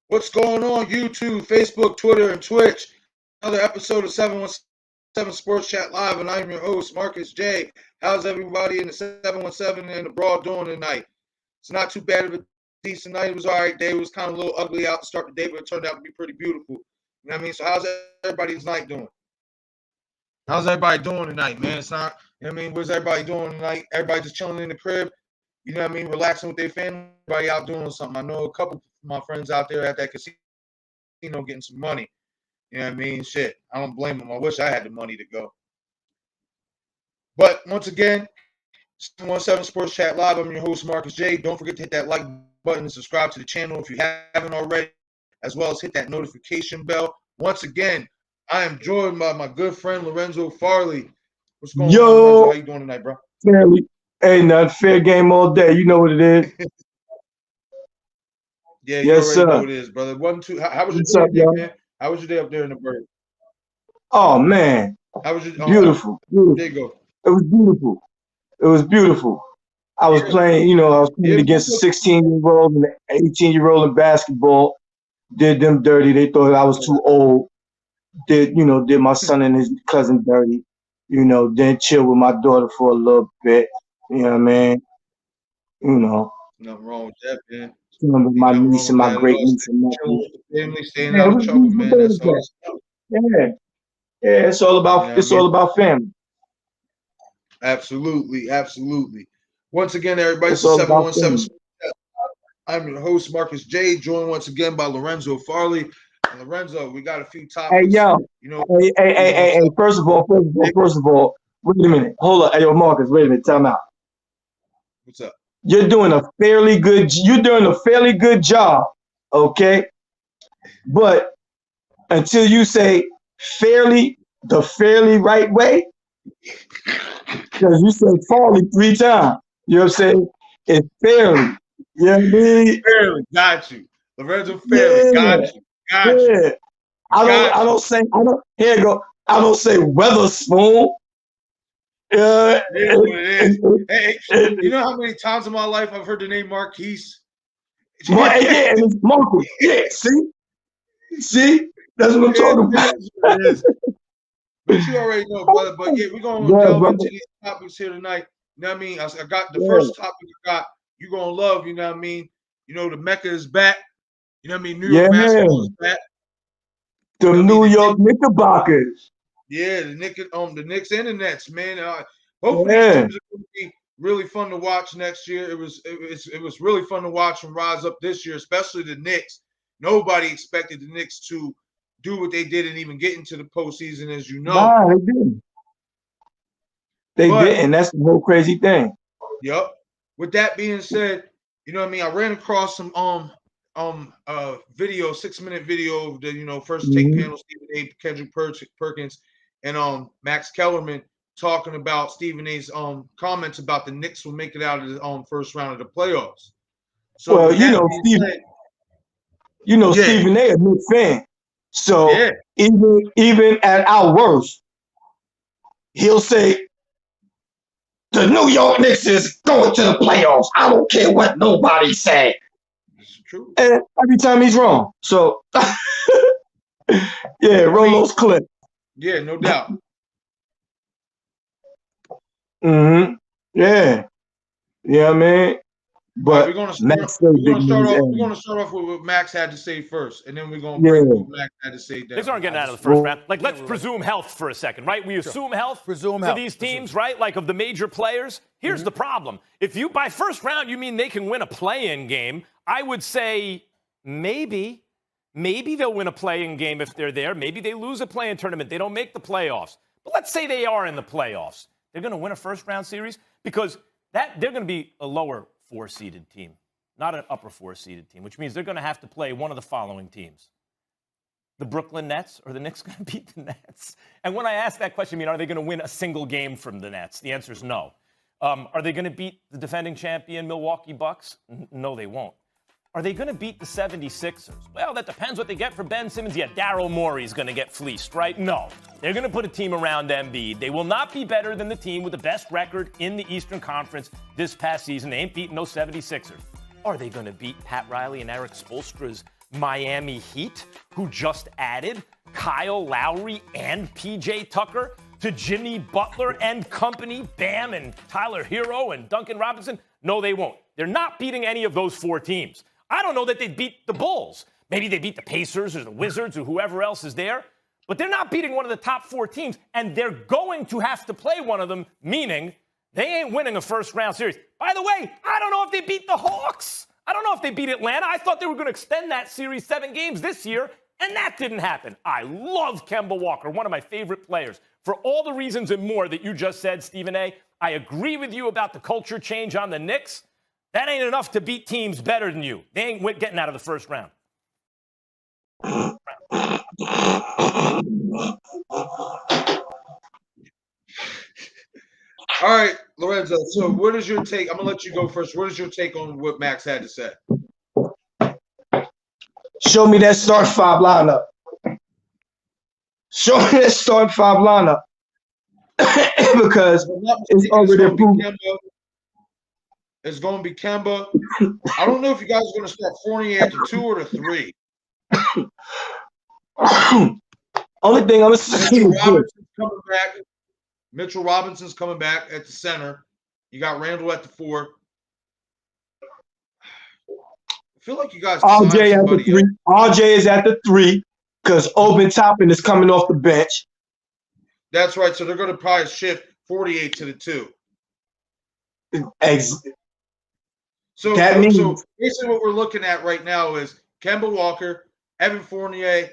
What's going on YouTube, Facebook, Twitter, and Twitch? Another episode of 717 Sports Chat Live, and I'm your host, Marcus J. How's everybody in the 717 and abroad doing tonight? It's not too bad of a decent night. It was all right day. It was kind of a little ugly out to start the day, but it turned out to be pretty beautiful. You know what I mean? So how's everybody's night doing? How's everybody doing tonight, man? It's not, you know what I mean? What's everybody doing tonight? Everybody just chilling in the crib, you know what I mean? Relaxing with their family, everybody out doing something. I know a couple of my friends out there at that casino getting some money. You know what I mean? Shit, I don't blame them. I wish I had the money to go. But once again, 717 Sports Chat Live. I'm your host, Marcus J. Don't forget to hit that like button and subscribe to the channel if you haven't already, as well as hit that notification bell. Once again, I am joined by my good friend Lorenzo Fairley. What's going on, Lorenzo? How you doing tonight, bro? Fairly. Hey, not fair game all day. You know what it is. Yeah, you already know what it is, brother. How was your day, man? How was your day up there in the bird? Oh man, how was your beautiful? Beautiful. There you go. It was beautiful. It was beautiful. I was playing, I was playing against a 16-year-old and an 18-year-old in basketball. Did them dirty. They thought I was too old. Did my son and his cousin dirty. Then chill with my daughter for a little bit. You know what I mean? Nothing wrong with that, man. My niece and my great niece and nephew. Family staying out of trouble, man. That's all. Yeah, it's all about family. Absolutely. Once again, everybody, 717. I'm your host, Marcus J. Joined once again by Lorenzo Fairley. And Lorenzo, we got a few topics. Hey, yo. Hey. First of all, wait a minute. Hold up. Hey, yo, Marcus, wait a minute. Time out. What's up? You're doing a fairly good job, okay? But until you say fairly, the fairly right way, because you said Farley 3 times. You know what I'm saying? It's fairly. You know what I mean? Fairly, got you. Lorenzo Fairley, got you. I don't say Weatherspoon. Hey, you know how many times in my life I've heard the name Marquise? Yeah, and it's Marcus. Yeah, see, that's what I'm talking about. But you already know, brother. But yeah, we're gonna delve into these topics here tonight. You know what I mean? I got the first topic you're gonna love, you know what I mean? The Mecca is back. You know what I mean? New York basketball is back. The New York Knickerbockers. Yeah, the Knicks and the Nets, man. Hopefully these teams are going to be really fun to watch next year. It was really fun to watch them rise up this year, especially the Knicks. Nobody expected the Knicks to do what they did and even get into the postseason, as you know. Nah, they didn't. They didn't. That's the whole crazy thing. Yep. With that being said, you know what I mean? I ran across some video, 6-minute video of the first take panel, Stephen A. Kendrick Perkins and Max Kellerman talking about Stephen A.'s comments about the Knicks will make it out of the first round of the playoffs. So Stephen A. a Knicks fan. So even at our worst, he'll say the New York Knicks is going to the playoffs. I don't care what nobody say. True. And every time he's wrong. So roll those clips. Yeah, no doubt. Yeah. Yeah, man. But we're gonna start off with what Max had to say first, and then we're gonna bring what Max had to say. These aren't getting out of the first round. Like, let's presume health for a second, right? We assume health for these teams, right? Like, of the major players. Here's the problem: if you by first round you mean they can win a play-in game, I would say maybe they'll win a play-in game if they're there. Maybe they lose a play-in tournament. They don't make the playoffs. But let's say they are in the playoffs. They're going to win a first-round series because they're going to be a lower 4-seeded team, not an upper 4-seeded team, which means they're going to have to play one of the following teams. The Brooklyn Nets, or the Knicks going to beat the Nets? And when I ask that question, are they going to win a single game from the Nets? The answer is no. Are they going to beat the defending champion Milwaukee Bucks? No, they won't. Are they going to beat the 76ers? Well, that depends what they get for Ben Simmons. Yeah, Daryl Morey's going to get fleeced, right? No. They're going to put a team around Embiid. They will not be better than the team with the best record in the Eastern Conference this past season. They ain't beating no 76ers. Are they going to beat Pat Riley and Eric Spoelstra's Miami Heat, who just added Kyle Lowry and PJ Tucker to Jimmy Butler and company, Bam and Tyler Hero and Duncan Robinson? No, they won't. They're not beating any of those 4 teams. I don't know that they'd beat the Bulls. Maybe they beat the Pacers or the Wizards or whoever else is there. But they're not beating one of the top 4 teams, and they're going to have to play one of them, meaning they ain't winning a first-round series. By the way, I don't know if they beat the Hawks. I don't know if they beat Atlanta. I thought they were going to extend that series 7 games this year, and that didn't happen. I love Kemba Walker, one of my favorite players. For all the reasons and more that you just said, Stephen A., I agree with you about the culture change on the Knicks. That ain't enough to beat teams better than you. They ain't getting out of the first round. All right, Lorenzo. So what is your take? I'm going to let you go first. What is your take on what Max had to say? Show me that start 5 lineup. Show me that start 5 lineup. Because it's already proven. It's going to be Kemba. I don't know if you guys are going to start Fournier at the 2 or the 3. Only thing I'm going to say is Mitchell Robinson's coming back at the center. You got Randall at the 4. I feel like you guys. RJ at the 3. RJ is at the 3 because Obi Toppin is coming off the bench. That's right. So they're going to probably shift 48 to the 2. So basically what we're looking at right now is Kemba Walker, Evan Fournier,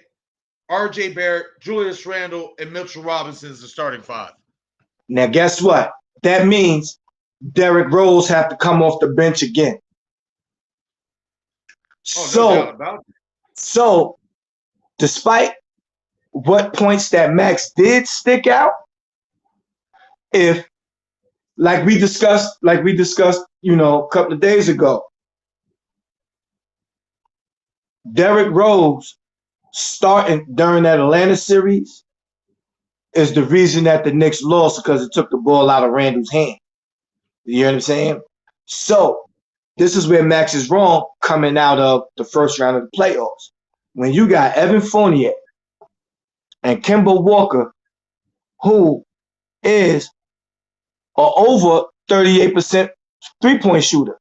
RJ Barrett, Julius Randle, and Mitchell Robinson is the starting 5. Now, guess what? That means Derrick Rose have to come off the bench again. So, despite what points that Max did stick out, if like we discussed, a couple of days ago, Derrick Rose starting during that Atlanta series is the reason that the Knicks lost because it took the ball out of Randall's hand. You know what I'm saying? So this is where Max is wrong coming out of the first round of the playoffs. When you got Evan Fournier and Kemba Walker, who is an over 38% three-point shooter.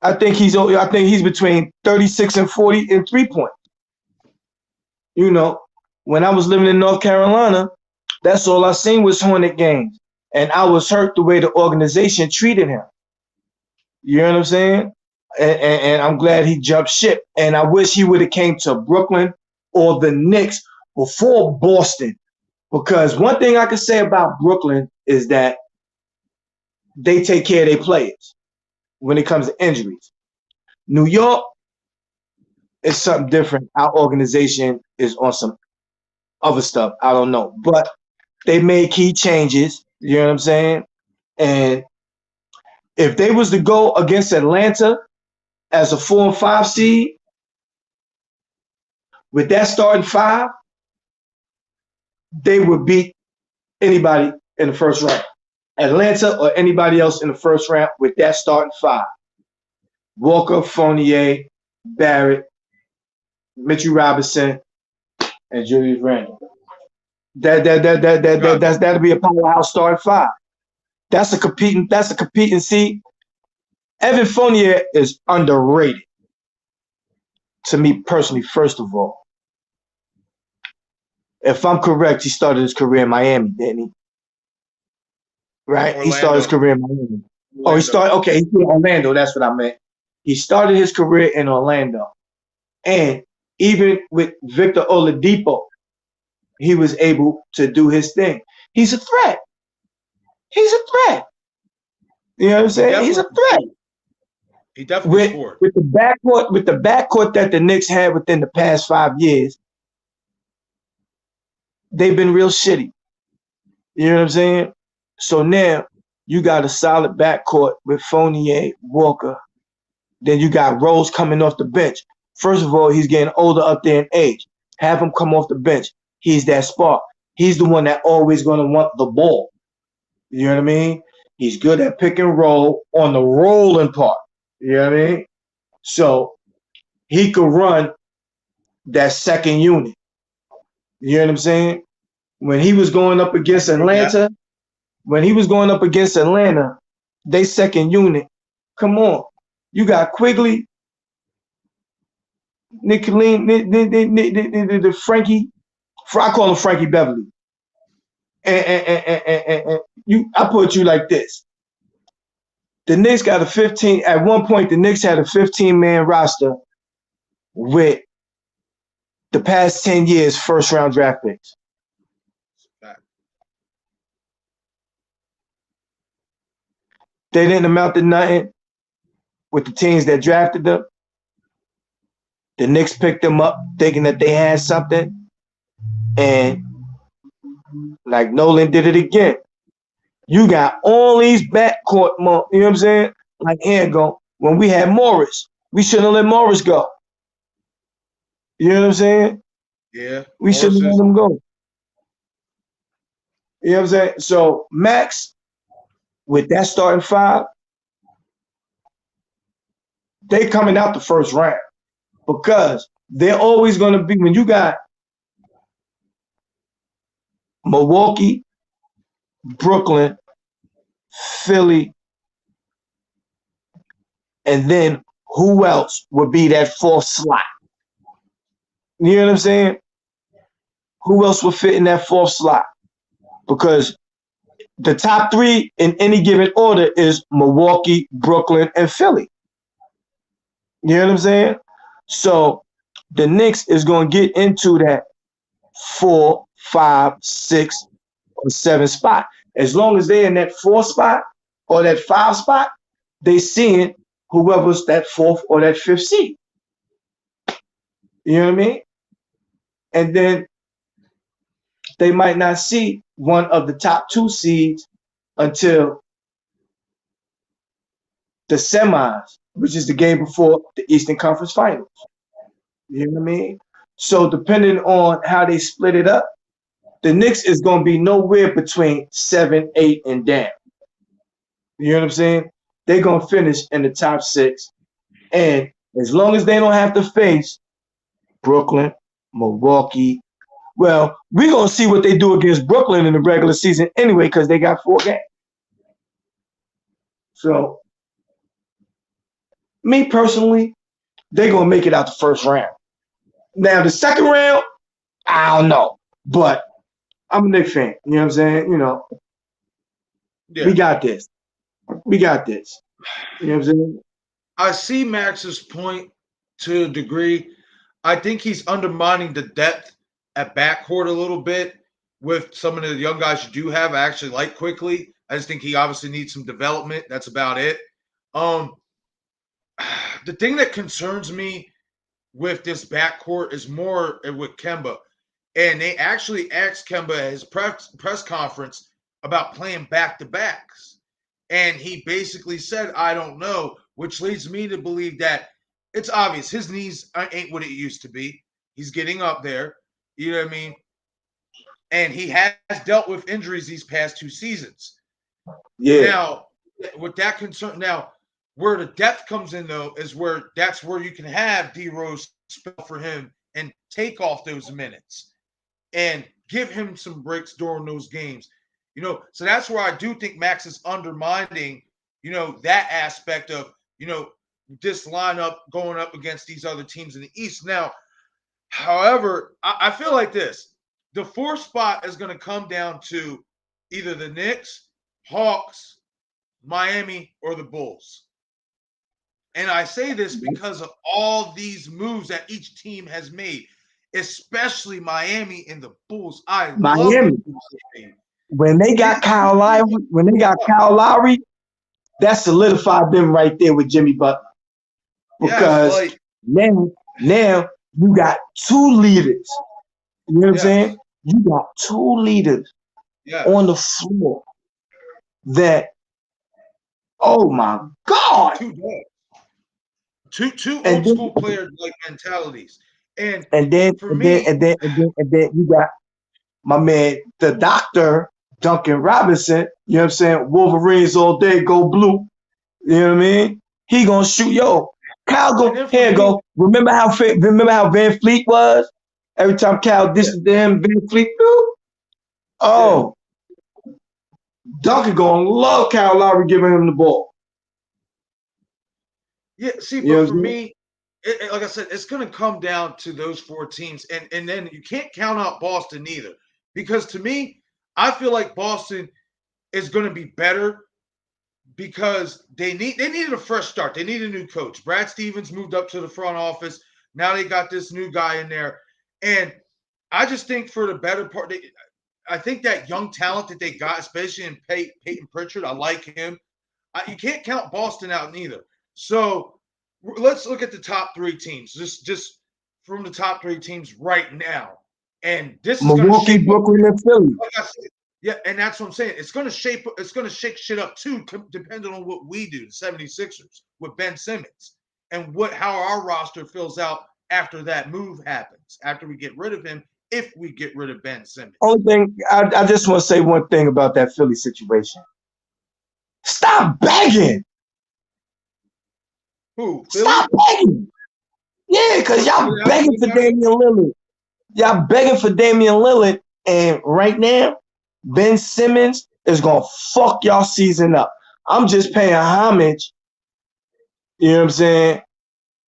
I think he's between 36 and 40 in 3-point. You know, when I was living in North Carolina, that's all I seen was Hornet games. And I was hurt the way the organization treated him. You know what I'm saying? And I'm glad he jumped ship. And I wish he would have came to Brooklyn or the Knicks before Boston. Because one thing I can say about Brooklyn is that they take care of their players when it comes to injuries. New York is something different. Our organization is on some other stuff. I don't know. But they made key changes. You know what I'm saying? And if they was to go against Atlanta as a 4 and 5 seed, with that starting 5, they would beat anybody in the first round. Atlanta or anybody else in the first round with that starting 5. Walker, Fournier, Barrett, Mitchell Robinson, and Julius Randle. That'll be a powerhouse starting 5. That's a competing seed. Evan Fournier is underrated to me personally, first of all. If I'm correct, he started his career in Miami, didn't he? Right? Orlando. He started his career in Miami. Orlando. He's in Orlando. That's what I meant. He started his career in Orlando. And even with Victor Oladipo, he was able to do his thing. He's a threat. You know what I'm saying? He's a threat. He definitely scored. With the backcourt that the Knicks had within the past 5 years, they've been real shitty. You know what I'm saying? So now you got a solid backcourt with Fournier, Walker. Then you got Rose coming off the bench. First of all, he's getting older up there in age. Have him come off the bench. He's that spark. He's the one that always going to want the ball. You know what I mean? He's good at pick and roll on the rolling part. You know what I mean? So he could run that second unit. You know what I'm saying? When he was going up against Atlanta, they second unit. Come on. You got Quigley, Nicolene, the Frankie. I call him Frankie Beverly. And I put you like this. The Knicks got a 15. At one point, the Knicks had a 15-man roster with the past 10 years first round draft picks. They didn't amount to nothing with the teams that drafted them. The Knicks picked them up thinking that they had something. And like Nolan did it again. You got all these backcourt, you know what I'm saying? Like here go. When we had Morris, we shouldn't have let Morris go. You know what I'm saying? Yeah. We shouldn't let him go. You know what I'm saying? So Max, with that starting five, they coming out the first round because they're always going to be, when you got Milwaukee, Brooklyn, Philly, and then who else would be that fourth slot? You know what I'm saying? Who else would fit in that fourth slot? Because the top three in any given order is Milwaukee, Brooklyn, and Philly. You know what I'm saying? So the Knicks is going to get into that 4, 5, 6, or 7 spot. As long as they're in that 4 spot or that 5 spot, they seeing whoever's that 4th or that 5th seed. You know what I mean? And then they might not see one of the top 2 seeds until the semis, which is the game before the Eastern Conference Finals. You know what I mean? So depending on how they split it up, the Knicks is going to be nowhere between 7, 8, and down. You know what I'm saying? They're going to finish in the top 6. And as long as they don't have to face Brooklyn, Milwaukee, well, we're going to see what they do against Brooklyn in the regular season anyway because they got 4 games. So, me personally, they're going to make it out the first round. Now, the second round, I don't know. But I'm a Knicks fan. You know what I'm saying? You know, we got this. We got this. You know what I'm saying? I see Max's point to a degree. I think he's undermining the depth at backcourt a little bit with some of the young guys you do have. I actually like Quickly. I just think he obviously needs some development. That's about it. The thing that concerns me with this backcourt is more with Kemba. And they actually asked Kemba at his press conference about playing back-to-backs. And he basically said, I don't know, which leads me to believe that it's obvious his knees ain't what it used to be. He's getting up there. You know what I mean? And he has dealt with injuries these past 2 seasons. Yeah. Now, with that concern, now where the depth comes in, though, is where that's where you can have D-Rose spell for him and take off those minutes and give him some breaks during those games. You know, so that's where I do think Max is undermining, you know, that aspect of, you know, this lineup going up against these other teams in the East. Now, however, I feel like this. The 4th spot is going to come down to either the Knicks, Hawks, Miami, or the Bulls. And I say this because of all these moves that each team has made, especially Miami and the Bulls. I love the Bulls. When they got Kyle Lowry, that solidified them right there with Jimmy Butler. Because now you got 2 leaders. You know what I'm saying? You got 2 leaders on the floor that, oh my God. Two old school players like mentalities. And then you got my man, the doctor, Duncan Robinson, you know what I'm saying? Wolverines all day, go blue. You know what I mean? He gonna shoot, Cal And go, then for here me, go. Remember how Van Fleet was? Every time Cal dishes to him, Van Fleet, oh, Duncan gonna love Kyle Lowry giving him the ball. yeah, see, You know but what for I'm saying? me, like I said, it's going to come down to those four teams, and then you can't count out Boston either, because to me, I feel like Boston is going to be better because they needed a fresh start. They need a new coach. Brad Stevens moved up to the front office. Now they got this new guy in there, and I just think for the better part, I think that young talent that they got, especially in Peyton Pritchard, I like him. You can't count Boston out neither. So let's look at the top three teams, just from the top three teams right now, and this is going to Milwaukee, shape up. Brooklyn, and Philly. Like I said, yeah, and that's what I'm saying. It's going to shake shit up too, depending on what we do, the 76ers, with Ben Simmons, and how our roster fills out after that move happens, after we get rid of him, if we get rid of Ben Simmons. Only thing, I just want to say one thing about that Philly situation. Stop begging. Who? Philly? Stop begging. Yeah, because y'all begging for Damian Lillard. Y'all begging for Damian Lillard, and right now, Ben Simmons is going to fuck y'all season up. I'm just paying homage, you know what I'm saying?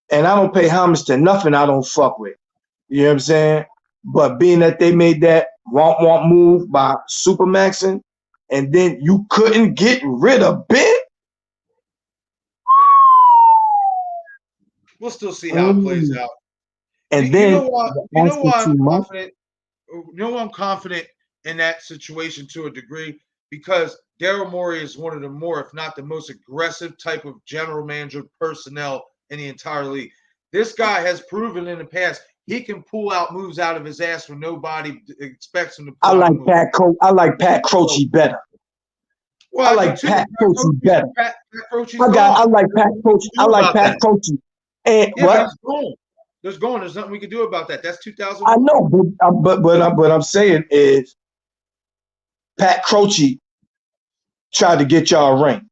And I don't pay homage to nothing I don't fuck with. You know what I'm saying? But being that they made that want move by Supermaxing, and then you couldn't get rid of Ben? We'll still see how it plays out. And you then know why I'm confident. You know why I'm confident in that situation to a degree, because Daryl Morey is one of the more, if not the most aggressive type of general manager personnel in the entire league. This guy has proven in the past he can pull out moves out of his ass when nobody expects him to pull out a move. I like Pat Croce better. Well, I like Pat Croce better. Pat Croce's I like Pat Croce. I like Pat Croce. And yeah, what? There's nothing we can do about that. That's 2000. I know, but what I'm saying is Pat Croce tried to get y'all a ring.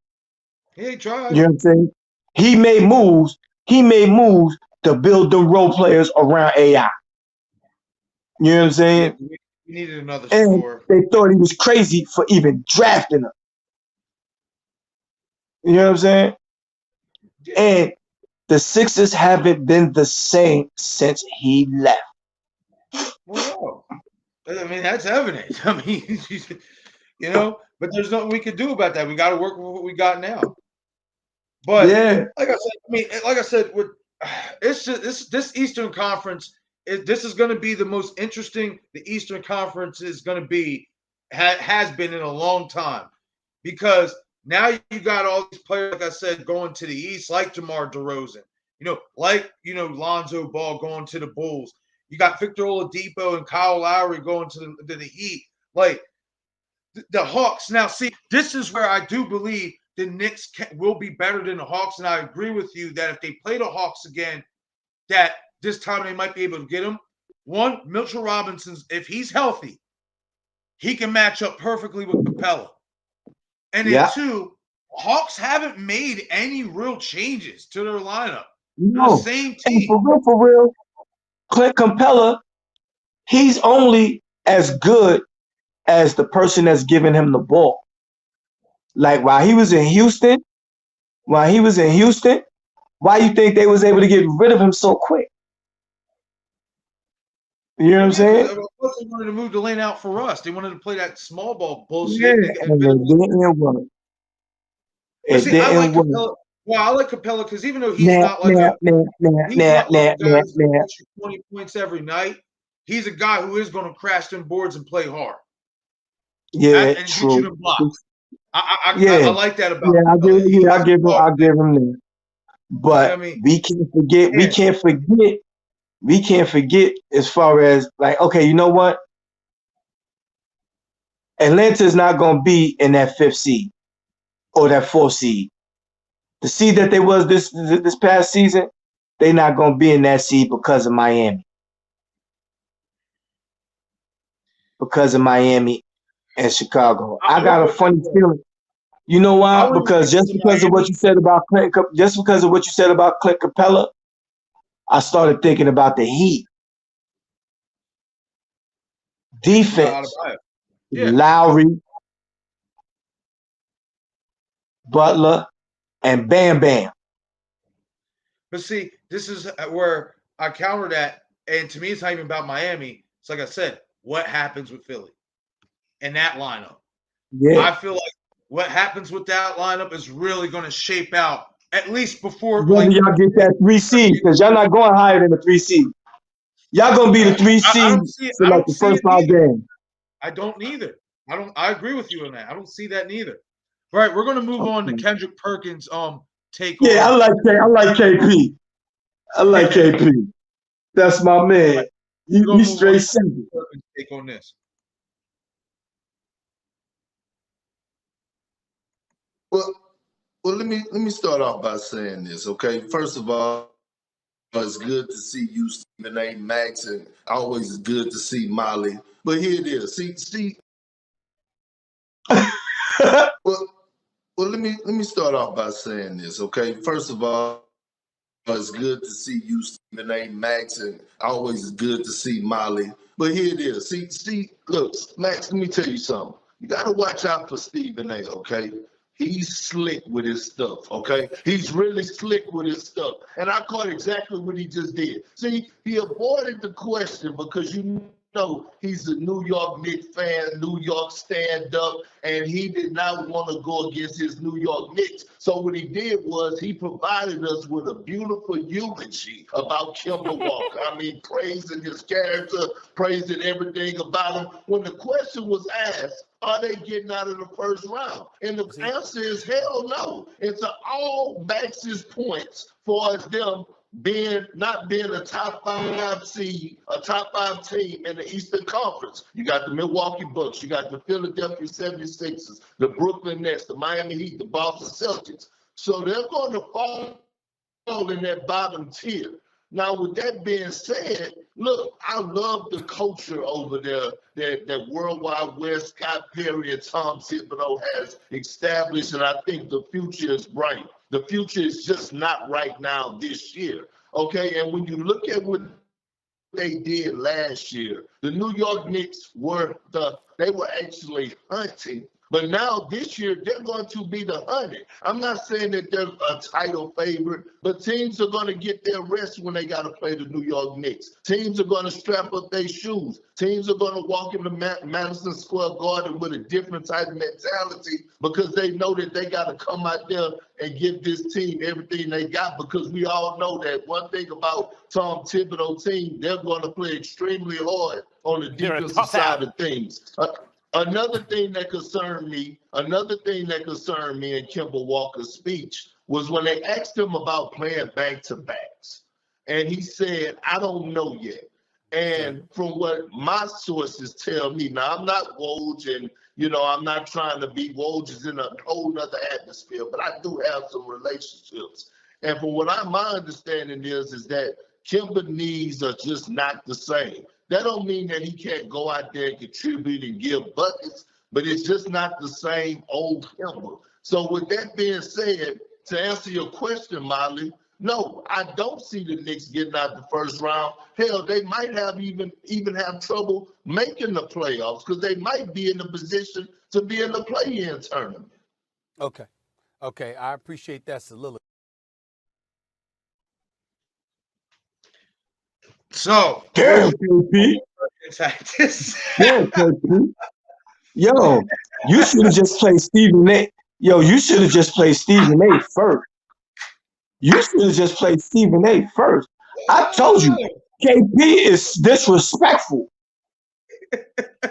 He tried. You know what I'm saying? He made moves to build them role players around AI. You know what I'm saying? We needed another and score. They thought he was crazy for even drafting him. You know what I'm saying? Yeah. And the Sixers haven't been the same since he left. Well, I mean, that's evident. I mean, you know, but there's nothing we can do about that. We got to work with what we got now. But yeah, like I said, with it's just this Eastern Conference. This is going to be the most interesting the Eastern Conference is going to be, has been in a long time, because now you got all these players, like I said, going to the East, like DeMar DeRozan, Lonzo Ball going to the Bulls. You got Victor Oladipo and Kyle Lowry going to the Heat. Like the Hawks. Now, see, this is where I do believe the Knicks will be better than the Hawks, and I agree with you that if they play the Hawks again, that this time they might be able to get him. One, Mitchell Robinson's, if he's healthy, he can match up perfectly with Capella. And then two, Hawks haven't made any real changes to their lineup. No. They're the same team. And for real, Clint Capella, he's only as good as the person that's giving him the ball. Like while he was in Houston, why you think they was able to get rid of him so quick? You know what I'm saying? They wanted to move the lane out for us. They wanted to play that small ball bullshit. Yeah, and it didn't work. I like Capella because even though he's not like 20 points every night, he's a guy who is going to crash them boards and play hard. Yeah, and true. Get you the block. I like that about him. I'll give him that. But we can't forget as far as like, okay, you know what? Atlanta's not gonna be in that 5th seed or that 4th seed. The seed that they was this past season, they're not gonna be in that seed because of Miami. Because of Miami and Chicago. I got a funny feeling. You know why? Because just because of what you said about Clint Capella, I started thinking about the Heat defense. Yeah. Lowry, Butler, and Bam Bam. But see, this is where I counter that. And to me, it's not even about Miami. It's like I said, what happens with Philly and that lineup? Yeah. I feel like what happens with that lineup is really going to shape out, at least before. Whether y'all get that 3 seed, because y'all not going higher than the 3 seed. Y'all going to be the 3 seed for like the first 5 games. I don't either. I agree with you on that. I don't see that neither. All right, we're going to move on to Kendrick Perkins' take. Yeah, I like KP. I like KP. That's my man. He's straight simple. Take on this. Well, let me start off by saying this, okay? First of all, it's good to see you, Stephen A. Max, and always good to see Molly. But here it is. See. well, let me start off by saying this, okay? First of all, it's good to see you, Stephen A. Max, and always good to see Molly. But here it is. See, look, Max, let me tell you something. You got to watch out for Stephen A., okay? He's slick with his stuff, okay? He's really slick with his stuff. And I caught exactly what he just did. See, he avoided the question because you know he's a New York Knicks fan, New York stand-up, and he did not want to go against his New York Knicks. So what he did was he provided us with a beautiful eulogy about Kemba Walker. I mean, praising his character, praising everything about him. When the question was asked, are they getting out of the first round? And the answer is hell no. It's all Max's points for them not being a top 5 seed, a top 5 team in the Eastern Conference. You got the Milwaukee Bucks, you got the Philadelphia 76ers, the Brooklyn Nets, the Miami Heat, the Boston Celtics. So they're going to fall in that bottom tier. Now, with that being said, look, I love the culture over there that World Wide West, Scott Perry, and Tom Thibodeau has established, and I think the future is bright. The future is just not right now this year, okay? And when you look at what they did last year, the New York Knicks were actually hunting. But now this year, they're going to be the hunted. I'm not saying that they're a title favorite, but teams are going to get their rest when they got to play the New York Knicks. Teams are going to strap up their shoes. Teams are going to walk into Madison Square Garden with a different type of mentality because they know that they got to come out there and give this team everything they got, because we all know that one thing about Tom Thibodeau team, they're going to play extremely hard on the defensive side of things. Another thing that concerned me in Kemba Walker's speech was when they asked him about playing back-to-backs. And he said, I don't know yet. And from what my sources tell me, now I'm not Woj, and I'm not trying to be Woj is in a whole other atmosphere, but I do have some relationships. And from what my understanding is that Kemba needs are just not the same. That don't mean that he can't go out there and contribute and give buckets, but it's just not the same old Kemba. So with that being said, to answer your question, Molly, no, I don't see the Knicks getting out the first round. Hell, they might have even have trouble making the playoffs because they might be in a position to be in the play-in tournament. Okay, I appreciate that soliloquy. So, damn, KP. Damn, KP. Yo, you should have just played Stephen A. You should have just played Stephen A. first. I told you, KP is disrespectful.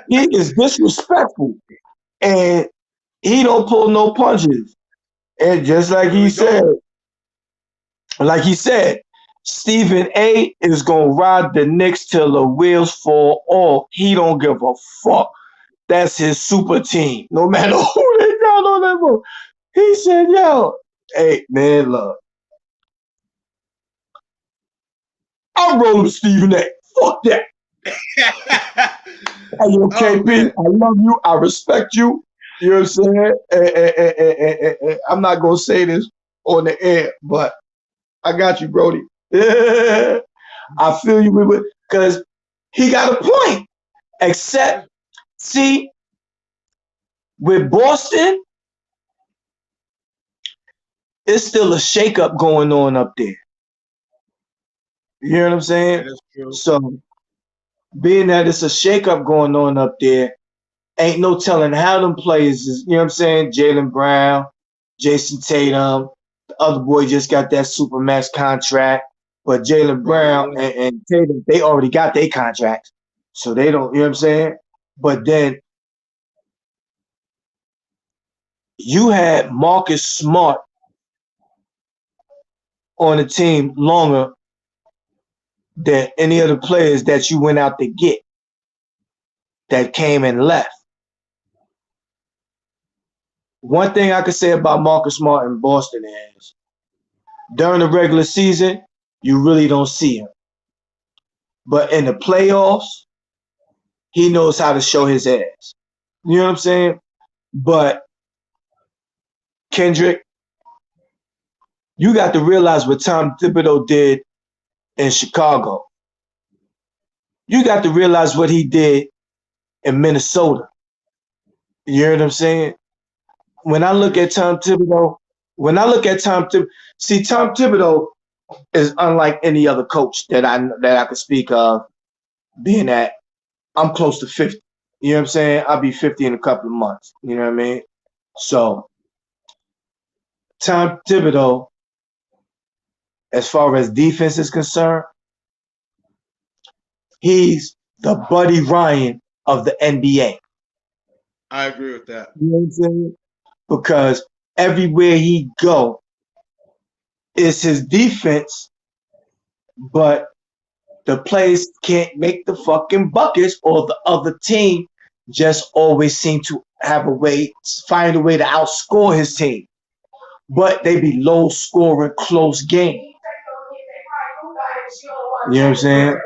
He is disrespectful. And he don't pull no punches. And just like he said, Stephen A. is going to ride the Knicks till the wheels fall off. He don't give a fuck. That's his super team. No matter who they got on that boat. He said, hey, man, look. I'm rolling Stephen A. Fuck that. Hey, KP, I love you. I respect you. You know what I'm saying? I'm not gonna say this on the air, but I got you, Brody. I feel you with it because he got a point. Except, see, with Boston, it's still a shakeup going on up there. You hear what I'm saying? That is true. So, being that it's a shakeup going on up there, ain't no telling how them players is, you know what I'm saying? Jaylen Brown, Jason Tatum, the other boy just got that Supermax contract. But Jaylen Brown and Tatum, they already got their contracts. So they don't, you know what I'm saying? But then you had Marcus Smart on the team longer than any of the players that you went out to get that came and left. One thing I could say about Marcus Smart in Boston is during the regular season, you really don't see him. But in the playoffs, he knows how to show his ass. You know what I'm saying? But Kendrick, you got to realize what Tom Thibodeau did in Chicago. You got to realize what he did in Minnesota. You hear what I'm saying? When I look at Tom Thibodeau, see, Tom Thibodeau is unlike any other coach that I could speak of, being that I'm close to 50. You know what I'm saying? I'll be 50 in a couple of months. You know what I mean? So, Tom Thibodeau, as far as defense is concerned, he's the Buddy Ryan of the NBA. I agree with that. You know what I'm saying? Because everywhere he go, it's his defense, but the players can't make the fucking buckets, or the other team just always seem to find a way to outscore his team. But they be low scoring, close game. You know what I'm saying?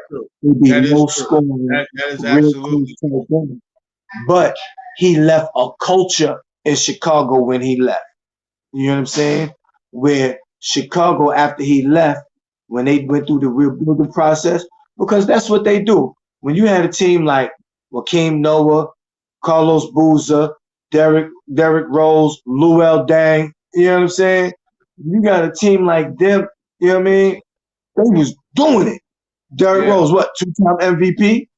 They be low scoring, that is absolutely close game. But he left a culture in Chicago when he left. You know what I'm saying? Where Chicago, after he left, when they went through the rebuilding process, because that's what they do. When you had a team like Joakim Noah, Carlos Boozer, Derrick Rose, Luol Deng, you know what I'm saying? You got a team like them, you know what I mean? They was doing it. Derrick Rose, what, 2-time MVP?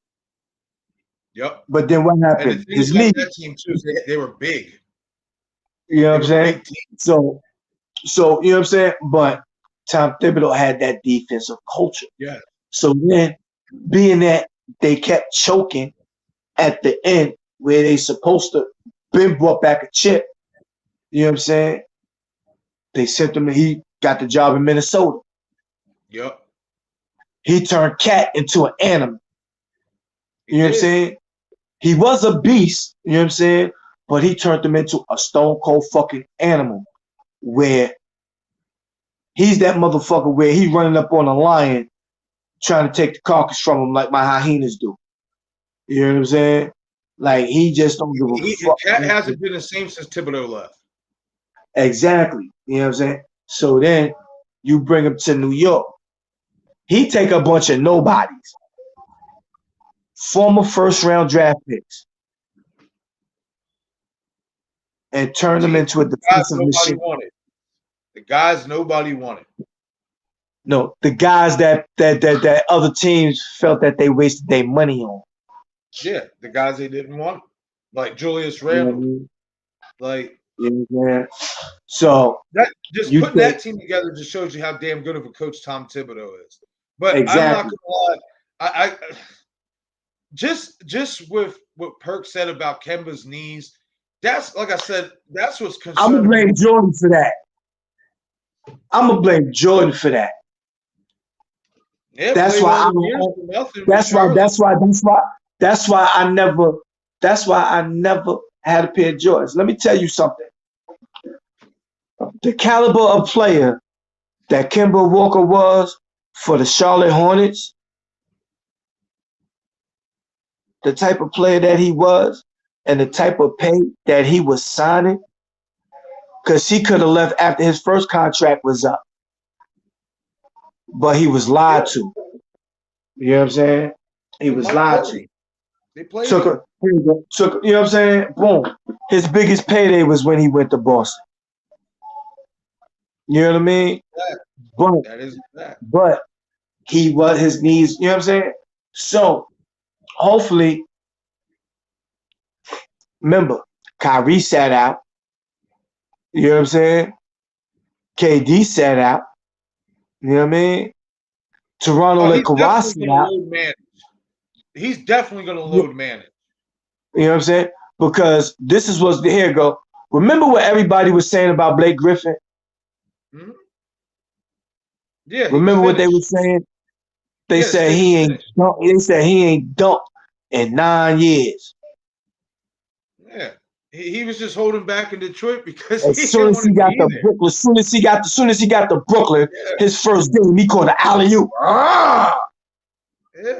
Yep. But then what happened? And the thing is, that team too, they were big. You know what I'm saying? So you know what I'm saying? But Tom Thibodeau had that defensive culture. Yeah. So then, being that they kept choking at the end where they supposed to been brought back a chip, you know what I'm saying? They sent him, and he got the job in Minnesota. Yep. He turned Cat into an animal. You know what I'm saying? He was a beast, you know what I'm saying? But he turned him into a stone cold fucking animal, where he's that motherfucker where he's running up on a lion trying to take the carcass from him like my hyenas do. You know what I'm saying? Like, he just don't give a fuck. Cat hasn't been the same since Thibodeau left. Exactly. You know what I'm saying? So then you bring him to New York. He take a bunch of nobodies, former first-round draft picks, and turn them into a defensive machine. The guys nobody wanted. No, the guys that other teams felt that they wasted their money on. Yeah, the guys they didn't want, like Julius Randle. You know what I mean? Like, you know what I'm saying? So that just putting that team together just shows you how damn good of a coach Tom Thibodeau is. But exactly. I'm not gonna lie, I just with what Perk said about Kemba's knees, that's, like I said, that's what's concerning. I'm gonna blame Jordan for that. I'm gonna blame Jordan for that. Yeah, that's why I never had a pair of Jordans. Let me tell you something. The caliber of player that Kemba Walker was for the Charlotte Hornets, the type of player that he was, and the type of pay that he was signing, because he could have left after his first contract was up, but he was lied to. You know what I'm saying? He was lied to. They played Took, you know what I'm saying? Boom. His biggest payday was when he went to Boston. You know what I mean? That is that. But he was his knees, you know what I'm saying? So hopefully, remember, Kyrie sat out. You know what I'm saying? KD sat out. You know what I mean? Toronto let Kawhi sit out. He's definitely going to load manage. You know what I'm saying? Because this is what's here go. Remember what everybody was saying about Blake Griffin? Mm-hmm. Yeah. Remember what they were saying? They said he ain't dunked. They said he ain't dunked in 9 years. Yeah. He was just holding back in Detroit because as soon as he got to Brooklyn, as soon as he got to Brooklyn, his first game he caught an alley-oop. Yeah.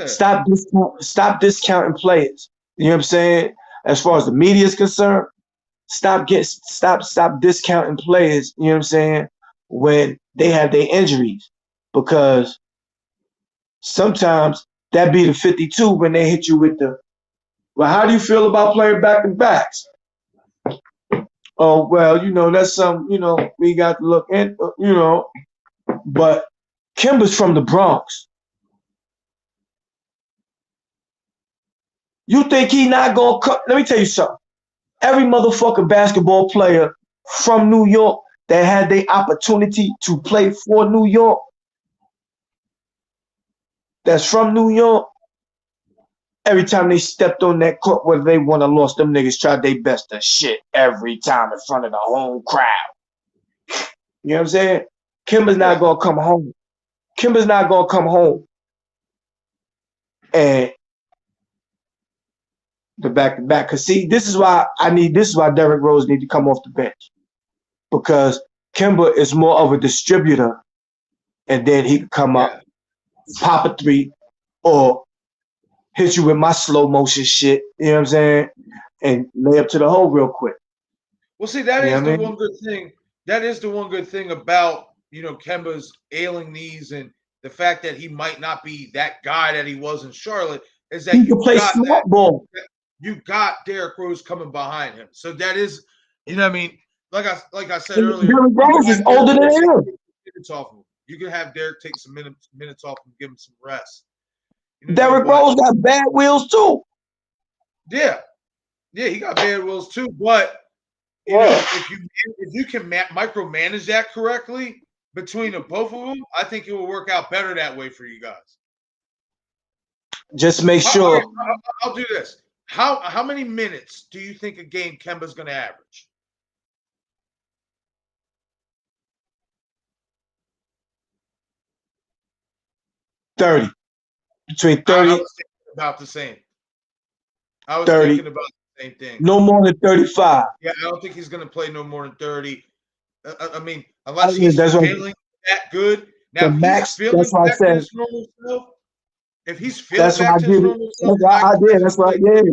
Stop discounting players. You know what I'm saying? As far as the media is concerned, stop discounting players. You know what I'm saying? When they have their injuries, because sometimes that be the 52 when they hit you with the. Well, how do you feel about playing back to backs? Oh, well, that's something, we got to look at, but Kemba's from the Bronx. You think he not going to let me tell you something. Every motherfucking basketball player from New York that had the opportunity to play for New York, that's from New York, every time they stepped on that court, whether they won or lost, them niggas tried their best to shit every time in front of the home crowd. You know what I'm saying? Kemba's not going to come home. Kemba's not going to come home. And the back-to-back. Because, see, this is why Derrick Rose need to come off the bench. Because Kemba is more of a distributor, and then he can come up, pop a three, or hit you with my slow motion shit, you know what I'm saying? And lay up to the hole real quick. Well, see, that is the one good thing. That is the one good thing about, Kemba's ailing knees and the fact that he might not be that guy that he was in Charlotte is that he can play smart ball. You got Derrick Rose coming behind him. So that is, what I mean, like I said earlier, Derrick Rose is older than him. You can have Derrick take some minutes off and give him some rest. Derrick Rose got bad wheels too. Yeah, he got bad wheels too. But if you can micromanage that correctly between the both of them, I think it will work out better that way for you guys. Just make sure. I'll do this. How many minutes do you think a game Kemba's going to average? 30. Between 30. I was thinking about the same. I was 30. thinking about the same thing. No more than 35. Yeah, I don't think he's going to play no more than 30. I mean, unless he's feeling that good. Now, max, he's feeling back to his normal self. If he's feeling back to his normal self, that's what I did.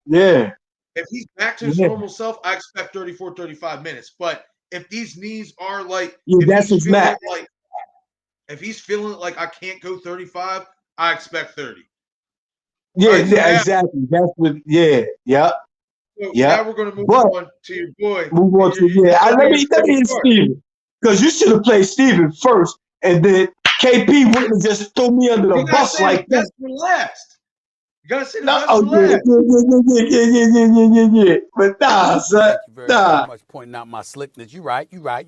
Yeah. If he's back to his normal self, I expect 34, 35 minutes. But if these knees are like, that's his max. If he's feeling like I can't go 35, I expect 30. Yeah, exactly. That's what. Yeah. So now we're going to move on to your boy. Move on to let me hit Steven, because you should have played Steven first, and then KP wouldn't have just throw me under the bus like that. For last. You gotta say the No, best for last. Yeah. But son. Thank you very much pointing out my slickness. You right. You got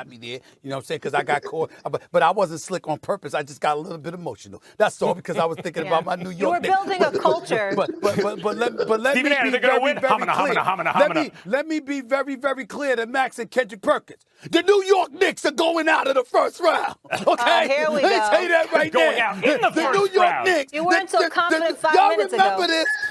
me there. You know what I'm saying? Because I got caught. But I wasn't slick on purpose. I just got a little bit emotional. That's all, because I was thinking about my New York. You were building a culture. But let me be very clear. Let me be very, very clear to Max and Kendrick Perkins. The New York Knicks are going out of the first round. Okay? Here we Let me go. tell you that right Going now. out in the first New York round. Knicks. You weren't so confident 5 minutes ago.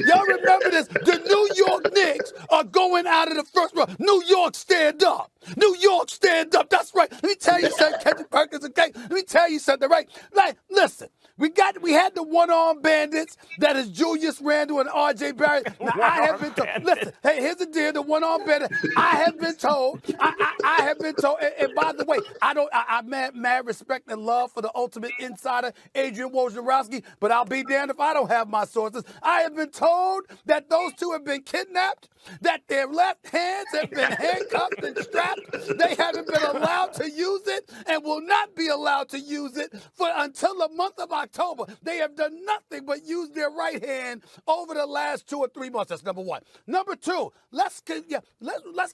Y'all remember this? The New York Knicks are going out of the first round. New York, stand up. New York, stand up. That's right. Let me tell you something, Kendrick Perkins, okay? Let me tell you something, right? Like, listen, we got we had the one-arm bandits that is Julius Randle and R.J. Barrett. Now, I have been told, listen, hey, here's the deal, the one-arm bandit. I have been told, I have been told, and by the way, I'm mad respect and love for the ultimate insider, Adrian Wojnarowski, but I'll be damned if I don't have my sources. I have been told that those two have been kidnapped, that their left hands have been handcuffed and strapped. They haven't been allowed to use it and will not be allowed to use it until the month of October. They have done nothing but use their right hand over the last 2 or 3 months. That's number one. Number two, let's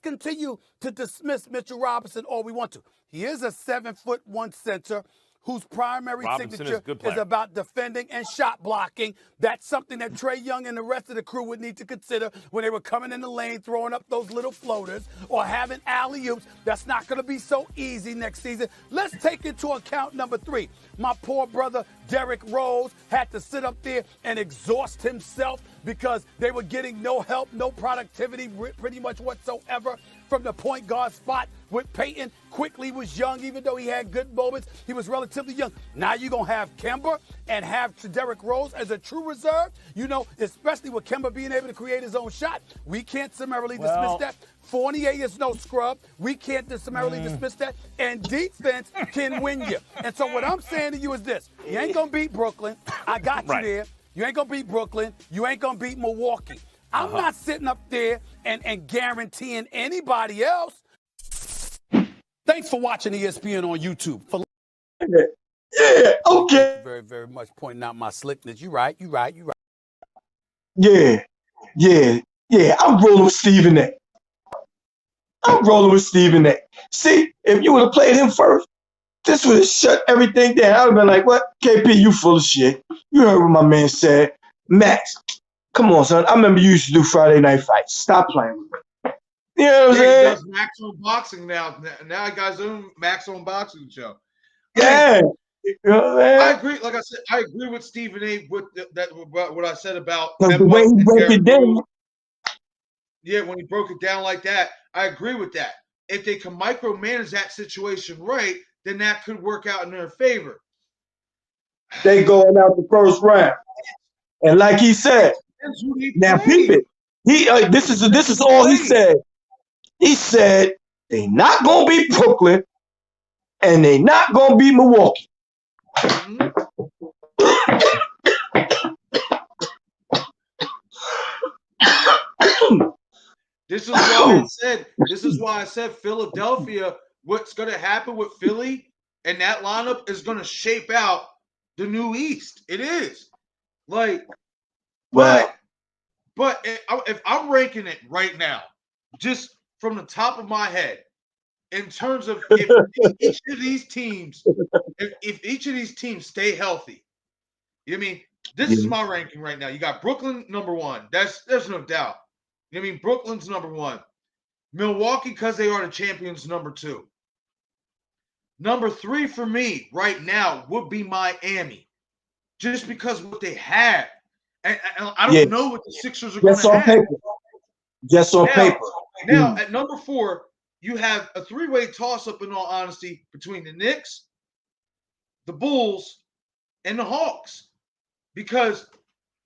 continue to dismiss Mitchell Robinson all we want to. He is a 7'1" center whose primary signature is about defending and shot blocking. That's something that Trae Young and the rest of the crew would need to consider when they were coming in the lane, throwing up those little floaters or having alley-oops. That's not going to be so easy next season. Let's take into account number three. My poor brother Derrick Rose had to sit up there and exhaust himself because they were getting no help, no productivity pretty much whatsoever from the point guard spot with Peyton. Quickly was young, even though he had good moments. He was relatively young. Now you're going to have Kemba and have Derrick Rose as a true reserve. You know, especially with Kemba being able to create his own shot. We can't summarily dismiss that. Fournier is no scrub. We can't summarily dismiss that. And defense can win you. And so what I'm saying to you is this. You ain't going to beat Brooklyn. I got you there. You ain't going to beat Brooklyn. You ain't going to beat Milwaukee. I'm not sitting up there and guaranteeing anybody else. Thanks for watching ESPN on YouTube. Yeah, okay. Very, very much pointing out my slickness. You right. Yeah. I'm rolling with Stephen A. See, if you would have played him first, this would have shut everything down. I would have been like, what? KP, you full of shit. You heard what my man said. Max, come on, son. I remember you used to do Friday night fights. Stop playing with me. You know what I'm saying? He does Max on boxing now. Now he got his own Max on boxing show. Yeah. You know what I'm saying? I agree. Like I said, I agree with Stephen A. with what I said about the way he broke it down. Yeah, when he broke it down like that, I agree with that. If they can micromanage that situation right, then that could work out in their favor. They going out the first round, and like he said, now peep it. This is all he said. He said they not gonna beat Brooklyn, and they not gonna beat Milwaukee. This is why I said Philadelphia. What's going to happen with Philly and that lineup is going to shape out the new East. It is like, but if I'm ranking it right now, just from the top of my head, in terms of if each of these teams, if each of these teams stay healthy, you know what I mean? This is my ranking right now. You got Brooklyn number one. There's no doubt. You know what I mean? Brooklyn's number one. Milwaukee, because they are the champions, number two. Number three for me right now would be Miami, just because what they have. And I don't know what the Sixers are going to have. Just on paper. Now, at number four, you have a three-way toss-up, in all honesty, between the Knicks, the Bulls, and the Hawks. Because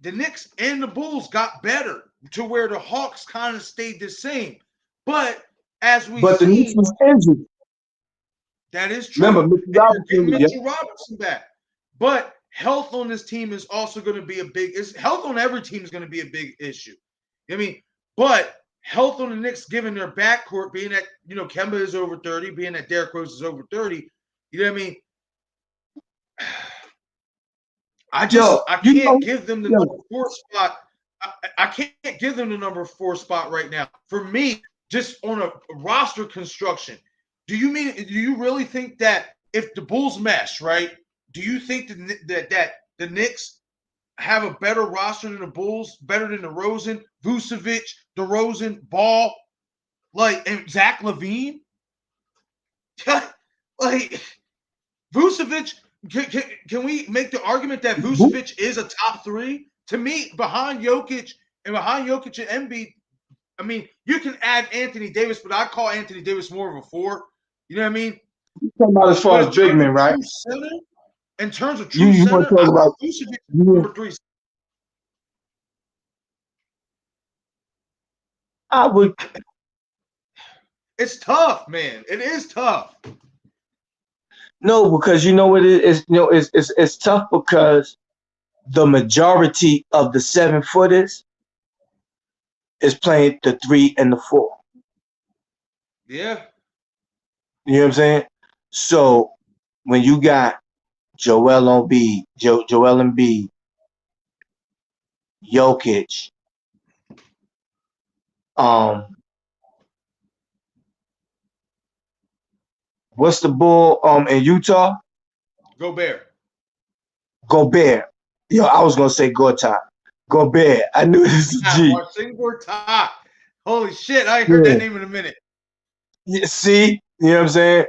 the Knicks and the Bulls got better to where the Hawks kind of stayed the same. But as we the Knicks was injured. That is true. Remember, Mitchell Robinson back. But health on this team is also going to be a big – health on every team is going to be a big issue. I mean, but health on the Knicks, given their backcourt, being that, Kemba is over 30, being that Derrick Rose is over 30, you know what I mean? I can't give them the number 4 spot. I can't give them the number 4 spot right now. For me, just on a roster construction, do you really think that if the Bulls mesh, right? Do you think that the Knicks have a better roster than the Bulls, better than DeRozan, Vucevic, DeRozan, Ball, and Zach LaVine? Vucevic, can we make the argument that Vucevic is a top 3? To me, behind Jokic and Embiid, I mean, you can add Anthony Davis, but I call Anthony Davis more of a 4. You know what I mean? You're talking about as far as big men, right? In terms of true You want center, to talk I about think Vucevic is number 3. I would. It's tough, man. It is tough. No, because you know what it is. You know, it's tough because the majority of the 7-footers is playing the 3 and the 4. Yeah. You know what I'm saying? So when you got Joel Embiid, Jokic, what's the bull in Utah? Gobert. Yo, I was gonna say Gortat. Gobert. I knew this was G. Gortat. Holy shit, I ain't heard Yeah. that name in a minute. Yeah, see, you know what I'm saying?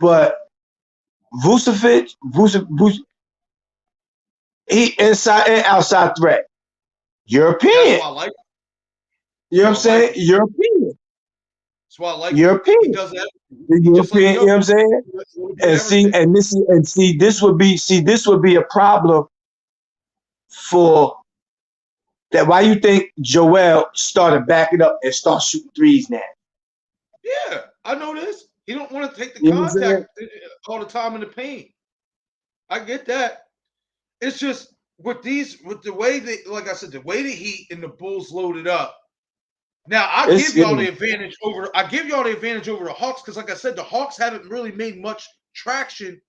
But Vucevic, he inside and outside threat. European. That's why I like him. You know what I'm saying? European. That's why I like European. him. He does that. European, you know what I'm saying? This would be a problem for that. Why you think Joel started backing up and start shooting threes now? Yeah, I know this. He don't want to take the You know what I'm contact all the time in the paint. I get that. It's just with the way they, like I said, the way the Heat and the Bulls loaded up. Now I give y'all the advantage over the Hawks because, like I said, the Hawks haven't really made much traction.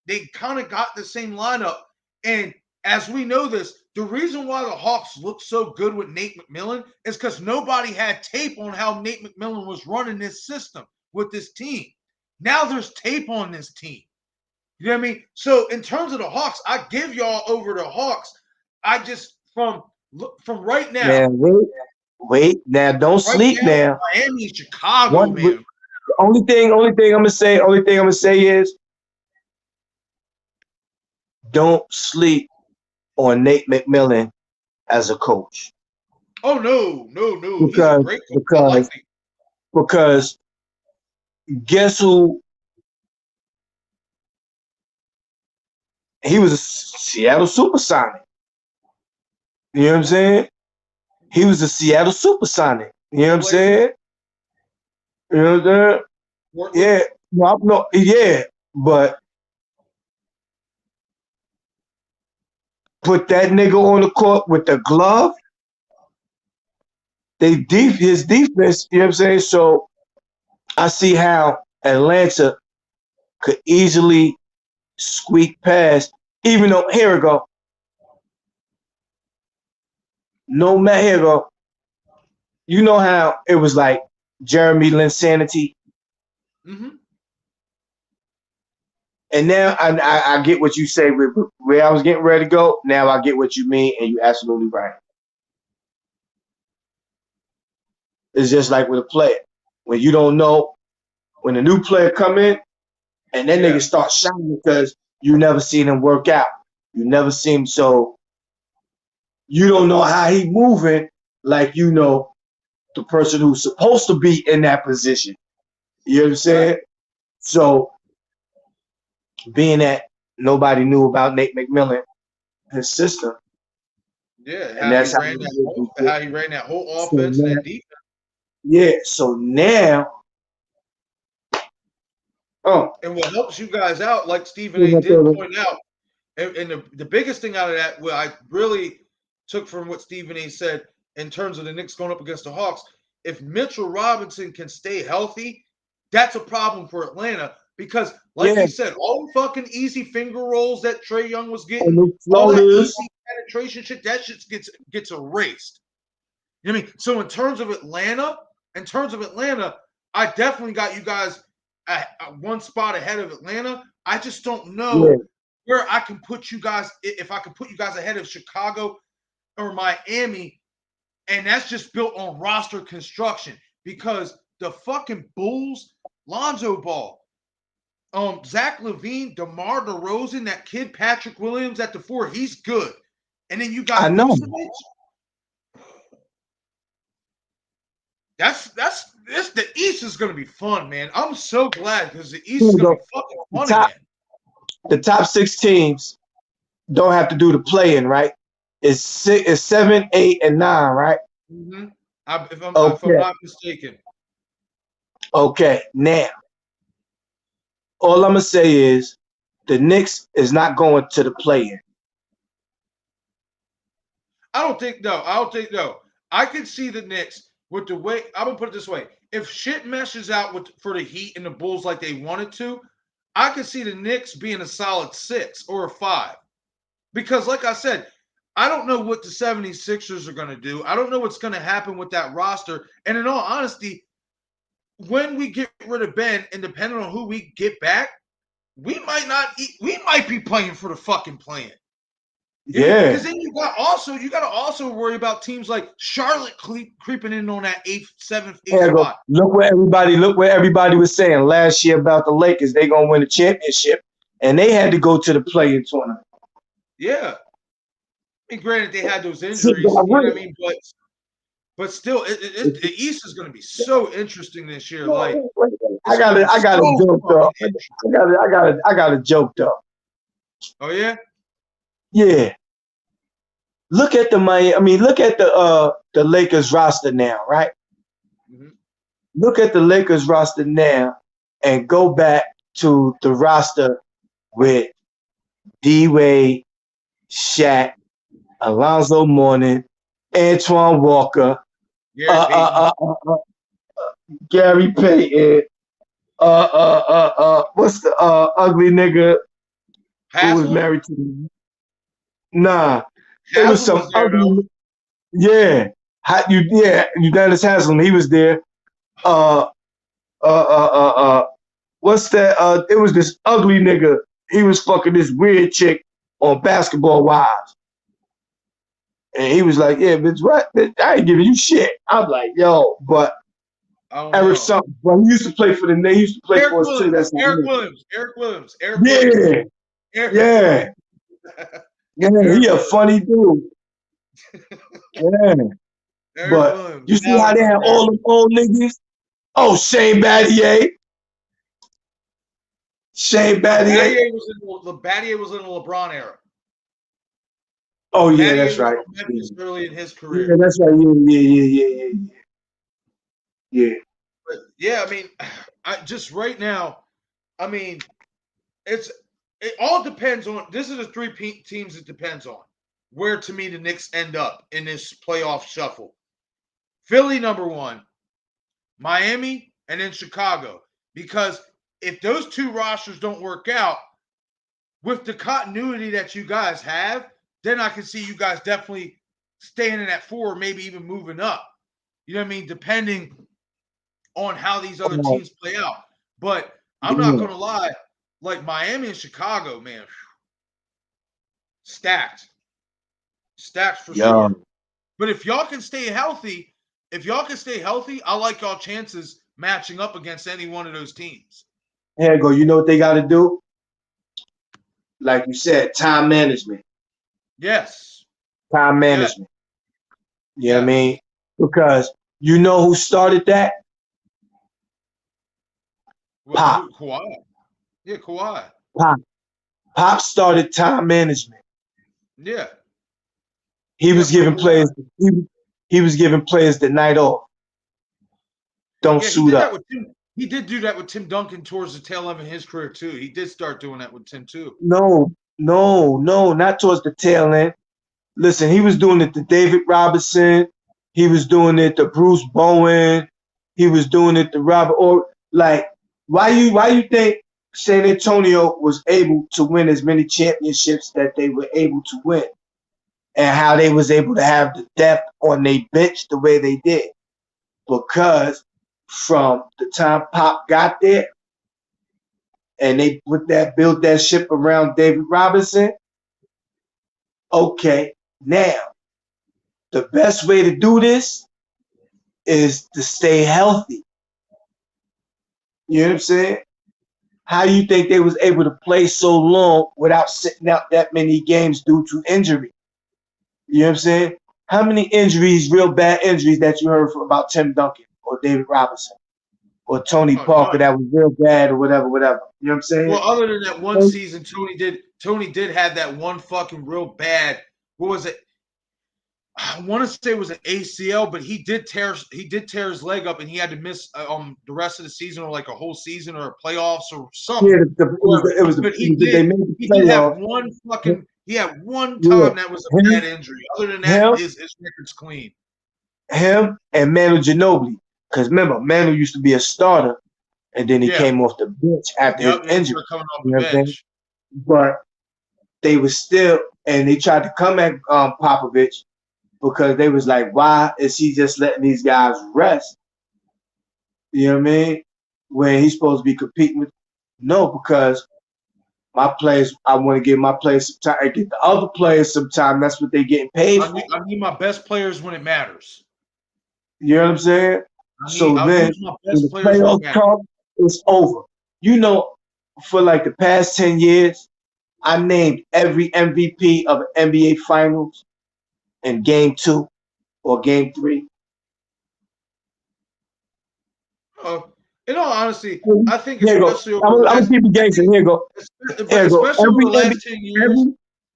They kind of got the same lineup, and as we know this, the reason why the Hawks look so good with Nate McMillan is because nobody had tape on how Nate McMillan was running this system with this team. Now there's tape on this team. You know what I mean? So in terms of the Hawks, I give y'all over the Hawks. I just from right now. Man, wait. Now don't sleep now. Miami, Chicago, man. Only thing I'm gonna say is don't sleep on Nate McMillan as a coach. Oh no. He's a great coach. Because guess who? He was a Seattle Supersonic. You know what I'm saying? He was a Seattle Supersonic. You know what I'm saying? You know what I'm saying? Yeah. Yeah. But put that nigga on the court with the glove. His defense, you know what I'm saying? So I see how Atlanta could easily squeak past, even though, here we go. No matter, here we go. You know how it was like Jeremy Linsanity? Mm-hmm. And now I get what you say with where I was getting ready to go. Now I get what you mean, and you're absolutely right. It's just like with a player. When you don't know, when a new player come in, and that nigga start shining because you never seen him work out. You never seen him, so you don't know how he moving like you know the person who's supposed to be in that position. You know what I'm saying? Right. So being that nobody knew about Nate McMillan, his system. Yeah, and that's how he ran that whole offense and that defense. Yeah, so now and what helps you guys out, like Stephen A. did point out, and the biggest thing out of that, what I really took from what Stephen A. said in terms of the Knicks going up against the Hawks, if Mitchell Robinson can stay healthy, that's a problem for Atlanta because, like you said, all the fucking easy finger rolls that Trae Young was getting, all that easy penetration shit, that shit gets erased. You know what I mean? So in terms of Atlanta, I definitely got you guys at one spot ahead of Atlanta. I just don't know where I can put you guys, if I can put you guys ahead of Chicago or Miami, and that's just built on roster construction because the fucking Bulls, Lonzo Ball, Zach LaVine, DeMar DeRozan, that kid Patrick Williams at the 4, he's good. And then you got Vucevic. The East is going to be fun, man. I'm so glad because the East is going to be fucking fun again. The top 6 teams don't have to do the play-in, right? It's 7, 8, and 9, right? Mm-hmm. If I'm not mistaken. Okay, now all I'm gonna say is the Knicks is not going to the play-in. I don't think no. I can see the Knicks with the way I'm gonna put it this way. If shit meshes out for the Heat and the Bulls like they wanted to, I could see the Knicks being a solid 6 or a 5. Because like I said, I don't know what the 76ers are going to do. I don't know what's going to happen with that roster. And in all honesty, when we get rid of Ben and depending on who we get back, we might be playing for the fucking plan. Yeah. Because then you got to also worry about teams like Charlotte creeping in on that 8th, 7th, 8th spot. Look what everybody was saying last year about the Lakers. They gonna win the championship, and they had to go to the play-in tournament. Yeah. I mean, granted, they had those injuries, you know what I mean? But still, the East is going to be so interesting this year. Like, I got a joke though. I got a joke though. Oh yeah. Yeah. Look at the Lakers roster now, right? Mm-hmm. Look at the Lakers roster now, and go back to the roster with D-Wade, Shaq, Alonzo Mourning, Antoine Walker, Gary Payton, what's the ugly nigga who was married to me? Nah, it was some ugly. Yeah, Udonis Haslam, he was there. What's that? It was this ugly nigga. He was fucking this weird chick on Basketball Wives. And he was like, yeah, bitch, what? Bitch, I ain't giving you shit. I'm like, yo, but Eric something. Well, he used to play for He used to play for us too. That's Eric Williams. Yeah, he a funny dude. Yeah. But you see how they have all them old niggas? Oh, Shane Battier. Battier was in the LeBron era. Oh yeah, Battier that's right. Early in his career. Yeah, that's right. Yeah. But yeah, I mean, just right now, I mean, it all depends on. This is the 3 teams it depends on where to me the Knicks end up in this playoff shuffle. Philly number 1, Miami, and then Chicago. Because if those 2 rosters don't work out with the continuity that you guys have, then I can see you guys definitely staying in at 4, maybe even moving up. You know what I mean? Depending on how these other teams play out. But I'm not going to lie, like Miami and Chicago, man, stacked for sure. But if y'all can stay healthy, I like y'all chances matching up against any one of those teams. Here you go. You know what they got to do? Like you said, time management. Yes. Time management. You know what I mean? Because you know who started that? Pop. Kawhi. Yeah, Kawhi. Pop started time management. Yeah. He was giving players the night off. Don't suit up. He did do that with Tim Duncan towards the tail end of his career too. He did start doing that with Tim too. No, not towards the tail end. Listen, he was doing it to David Robinson. He was doing it to Bruce Bowen. He was doing it to Robert. Or like, why you think San Antonio was able to win as many championships that they were able to win, and how they was able to have the depth on their bench the way they did? Because from the time Pop got there, and they built that ship around David Robinson. Okay, now the best way to do this is to stay healthy. You know what I'm saying? How you think they was able to play so long without sitting out that many games due to injury? You know what I'm saying? How many injuries, real bad injuries, that you heard about Tim Duncan? or David Robinson or Tony Parker that was real bad or whatever. You know what I'm saying? Well, other than that one season, Tony did have that one fucking real bad. What was it? I want to say it was an ACL, but he did tear his leg up, and he had to miss the rest of the season, or like a whole season, or playoffs, or something. Yeah, but he did have one fucking. He had one time that was a bad injury. Other than that, his record's clean. Him and Manu Ginobili, because remember, Manu used to be a starter, and then he came off the bench after his injury. Coming off the bench. But they was still, and they tried to come at Popovich because they was like, why is he just letting these guys rest? You know what I mean? When he's supposed to be competing with. No, because my players, I want to give my players some time. I get the other players some time. That's what they're getting paid for. I need my best players when it matters. You know what I'm saying? So then, when the playoffs come, it's over. You know, for like the past 10 years, I named every MVP of an NBA Finals in Game 2 or Game 3. In all honesty, I think especially I'm gonna keep it gangster. Here you go. Especially over the last 10 years.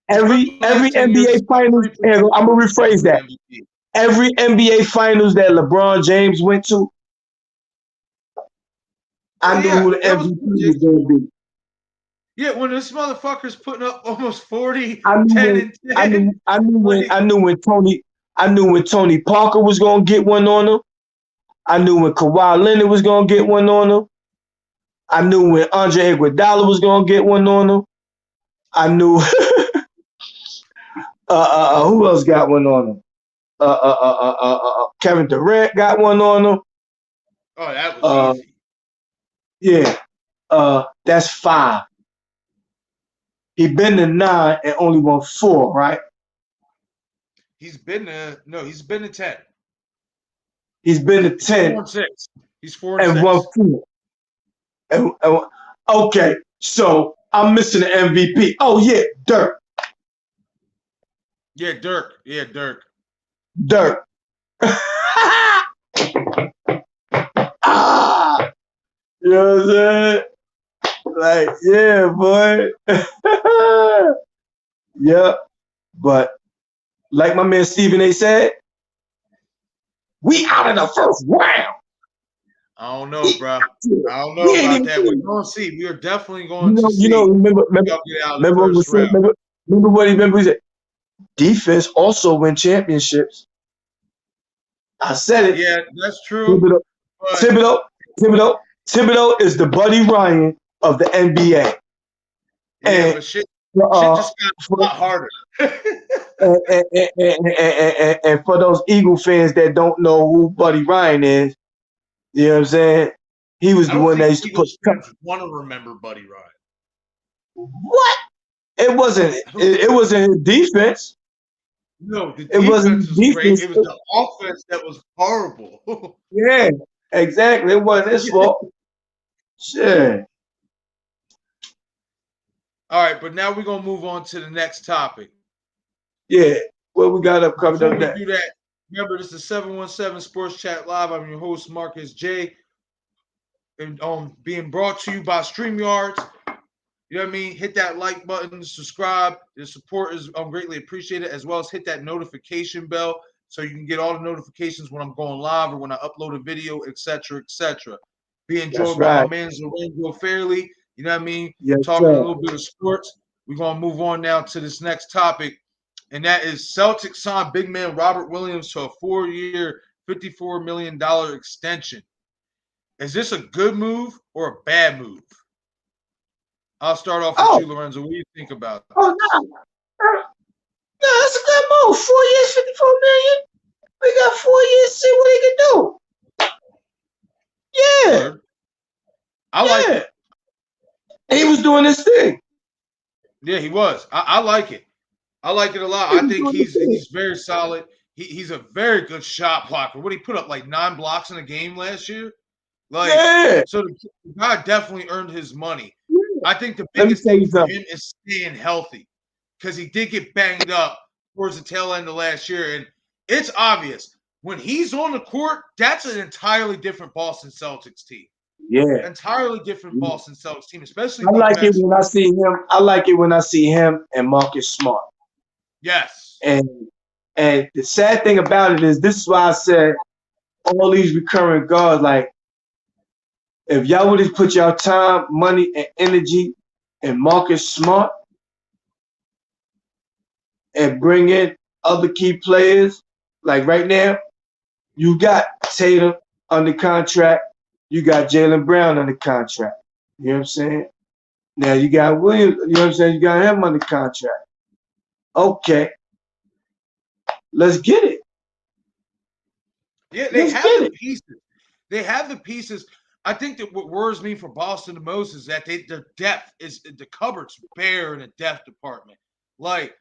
Every NBA Finals. Here you go. I'm gonna rephrase that. Every NBA Finals that LeBron James went to, I knew who the MVP was going to be. Yeah, when this motherfucker's putting up almost 40, I knew when Tony Parker was going to get one on him. I knew when Kawhi Leonard was going to get one on him. I knew when Andre Iguodala was going to get one on him. I knew who else got one on him? Kevin Durant got one on him. Oh, that was easy. Yeah. That's 5. He been to 9 and only won 4, right? He's been to 10. He's been to 10. 4 and 6. He's 4 and 6. won 4. Okay, so I'm missing the MVP. Oh yeah, Dirk. Yeah, Dirk. Dirk. You know what I'm saying? Like, yeah, boy. Yeah. But like my man Stephen A said, we out of the first round. I don't know, bro. I don't know about that. We're going to see. We are definitely going to see. Remember what he said? Defense also win championships. I said it. Yeah, that's true. Thibodeau is the Buddy Ryan of the NBA. Yeah, but shit just got a lot harder. and for those Eagle fans that don't know who Buddy Ryan is, you know what I'm saying? He was the one that used to put. Want to remember Buddy Ryan? What? It wasn't. It wasn't defense. No, the defense was great. It was the offense that was horrible. Yeah, exactly. It wasn't his fault. Shit. All right, but now we're gonna move on to the next topic. Yeah, what we got up covered Before up we that. do that, remember this is 717 Sports Chat Live. I'm your host Marcus J. And being brought to you by StreamYards. You know what I mean? Hit that like button, subscribe. The support is greatly appreciated, as well as hit that notification bell so you can get all the notifications when I'm going live or when I upload a video, etc., etc. Being joined by my man Lorenzo Fairley. You know what I mean? Yes, talking a little bit of sports. We're gonna move on now to this next topic, and that is Celtics signed big man Robert Williams to a 4-year, $54 million extension. Is this a good move or a bad move? I'll start off with you, Lorenzo. What do you think about that? No, that's a good move. 4 years, $54 million. We got 4 years to see what he can do. Yeah. I like it. He was doing his thing. Yeah, he was. I like it. I like it a lot. I think he's very solid. He's a very good shot blocker. What, he put up like 9 blocks in a game last year? So the guy definitely earned his money. I think the biggest thing for him is staying healthy, because he did get banged up towards the tail end of last year. And it's obvious. when he's on the court, that's an entirely different Boston Celtics team. Yeah. Entirely different Boston Celtics team, especially I like it defense. when I see him. I like it when I see him and Marcus Smart. Yes. And the sad thing about it is, this is why I said all these recurring guards, like, if y'all would have put y'all time, money, and energy in Marcus Smart and bring in other key players, like right now, you got Tatum under contract, you got Jaylen Brown under contract. You know what I'm saying? Now you got Williams, you know what I'm saying? You got him under contract. Okay. Let's get it. Yeah, they have the pieces. They have the pieces. I think that what worries me for Boston the most is that their depth is the cupboard's bare in the depth department. Like,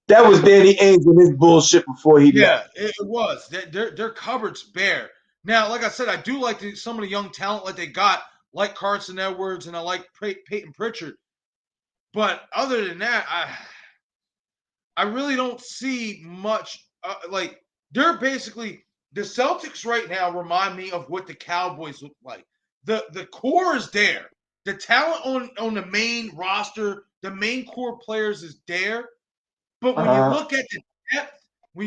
that was Danny Ainge and his bullshit before he left. Yeah, it was. Their cupboard's bare. Now, like I said, I do like some of the young talent like they got, like Carson Edwards, and I like Peyton Pritchard. But other than that, I really don't see much. Like, they're basically the Celtics right now remind me of what the Cowboys look like. The core is there. The talent on the main roster, the main core players is there. But when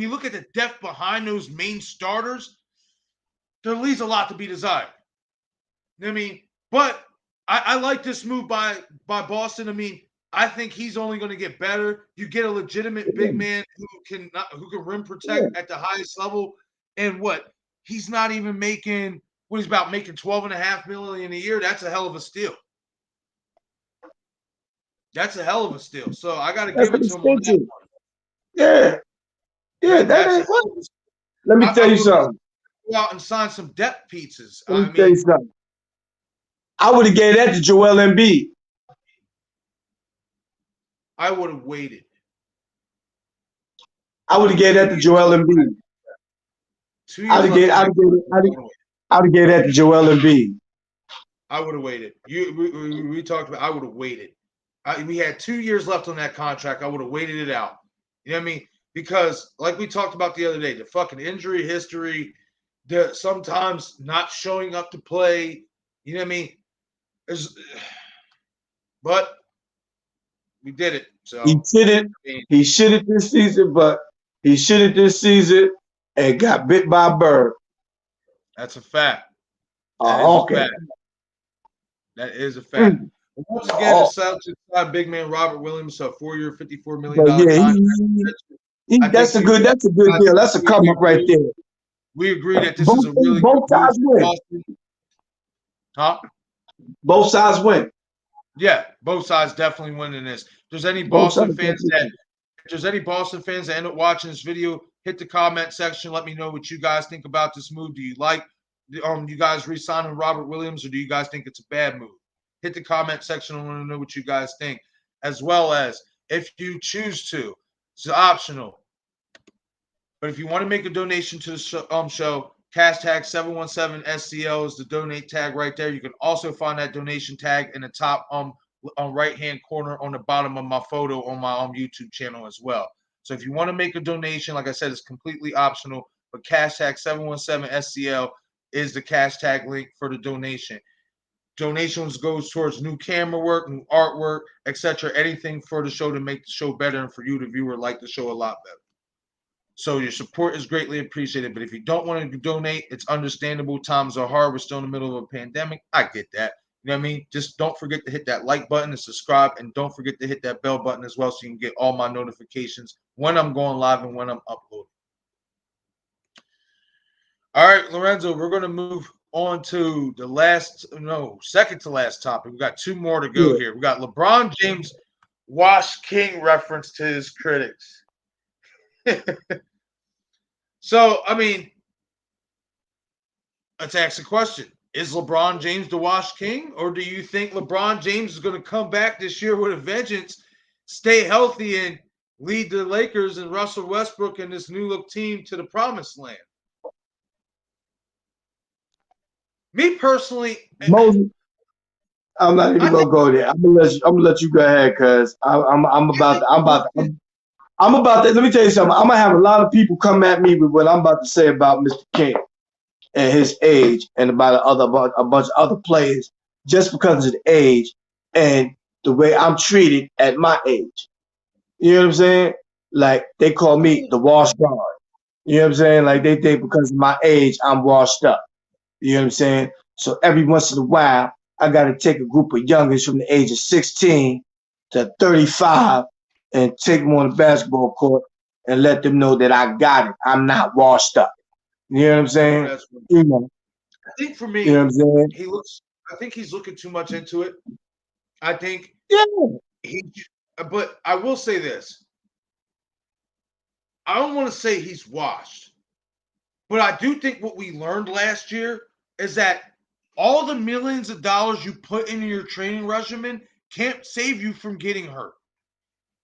you look at the depth, behind those main starters, there leaves a lot to be desired. I mean, but I like this move by Boston. I mean, I think he's only going to get better. You get a legitimate big man who can rim protect at the highest level, and he's not even making what he's about making $12.5 million a year. That's a hell of a steal. That's a hell of a steal. So I got to give it to him on that one. Yeah. That ain't what. Let me tell you something. Go out and sign some depth pieces. Let me tell you something. I would have gave that to Joel Embiid. I would have waited. I would have gave that to Joel Embiid. I would have gave that to Joel Embiid. I would have waited. We talked about. I would have waited. We had 2 years left on that contract. I would have waited it out. You know what I mean? Because, like we talked about the other day, the fucking injury history, the sometimes not showing up to play. You know what I mean? But we did it. So he did it. He should have this season, but he should have this season and got bit by a bird. That's a fact. Okay. That is a fact. Once again, the Celtics signed big man Robert Williams, a 4-year, $54 million contract. That's a good deal. That's a come up right there. We agree that this is a really both sides win. Huh? Both sides win. Yeah, both sides definitely win in this. If there's any Boston fans that end up watching this video, hit the comment section. Let me know what you guys think about this move. Do you like you guys re-signing Robert Williams, or do you guys think it's a bad move? Hit the comment section. I want to know what you guys think, as well as if you choose to. It's optional. But if you want to make a donation to the show, hashtag 717SCL is the donate tag right there. You can also find that donation tag in the top on right-hand corner on the bottom of my photo on my YouTube channel as well. So if you want to make a donation, like I said, it's completely optional. But hashtag 717SCL is the cash tag link for the donation. Donations goes towards new camera work, new artwork, etc. Anything for the show to make the show better and for you, the viewer, like the show a lot better. So your support is greatly appreciated. But if you don't want to donate, it's understandable. Times are hard. We're still in the middle of a pandemic. I get that. You know what I mean? Just don't forget to hit that like button and subscribe. And don't forget to hit that bell button as well so you can get all my notifications when I'm going live and when I'm uploading. All right, Lorenzo, we're going to move on to the second to last topic. We got two more to go here. We got LeBron James Wash King reference to his critics. So, I mean, let's ask the question. Is LeBron James the Wash King, or do you think LeBron James is going to come back this year with a vengeance, stay healthy, and lead the Lakers and Russell Westbrook and this new look team to the promised land? Me personally, Moses, I'm not even gonna go there. I'm gonna let you go ahead because I'm about to I'm about to let me tell you something. I'm gonna have a lot of people come at me with what I'm about to say about Mr. King and his age, and about a bunch of other players, just because of the age and the way I'm treated at my age. You know what I'm saying? Like they call me the wash guard. You know what I'm saying? Like they think because of my age, I'm washed up. You know what I'm saying? So every once in a while, I got to take a group of youngins from the age of 16 to 35 and take them on the basketball court and let them know that I got it. I'm not washed up. You know what I'm saying? You know, I think for you know what me, I'm saying? I think he's looking too much into it. I think Yeah. but I will say this. I don't want to say he's washed, but I do think what we learned last year is that all the millions of dollars you put into your training regimen can't save you from getting hurt.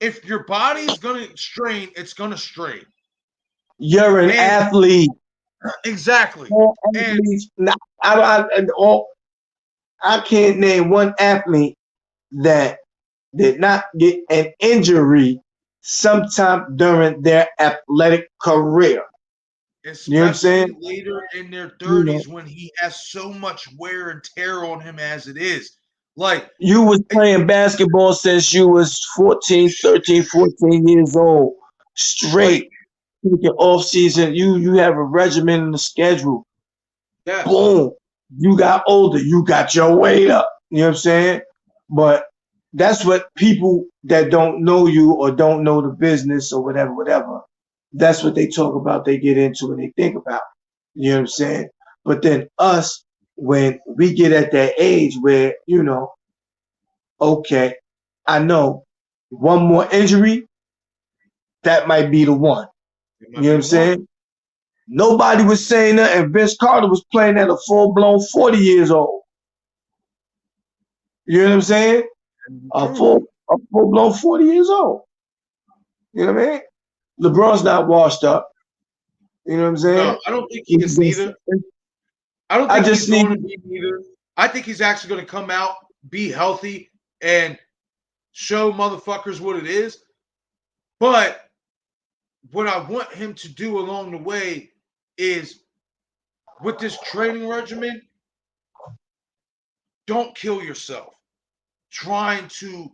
If your body is going to strain, it's going to strain. You're an athlete. Exactly. All athletes. I can't name one athlete that did not get an injury sometime during their athletic career. Especially you know what I'm saying? later in their 30s, You when he has so much wear and tear on him as it is. Like, you was playing basketball since you was 14, 13, 14 years old. Straight. Taking off season. You have a regimen in the schedule. yes. Boom. You got older. You got your weight up. You know what I'm saying? But that's what people that don't know you or don't know the business or whatever, that's what they talk about, they get into and they think about. You know what I'm saying? But then us, when we get at that age where, okay, I know one more injury, that might be the one. You know what I'm saying? Nobody was saying that, and Vince Carter was playing at a full-blown 40 years old. You know what I'm saying? A full-blown 40 years old. You know what I mean? LeBron's not washed up. You know what I'm saying? No, I don't think he is neither. I don't think he's going to be neither. I think he's actually going to come out, be healthy, and show motherfuckers what it is. But what I want him to do along the way is, with this training regimen, don't kill yourself trying to.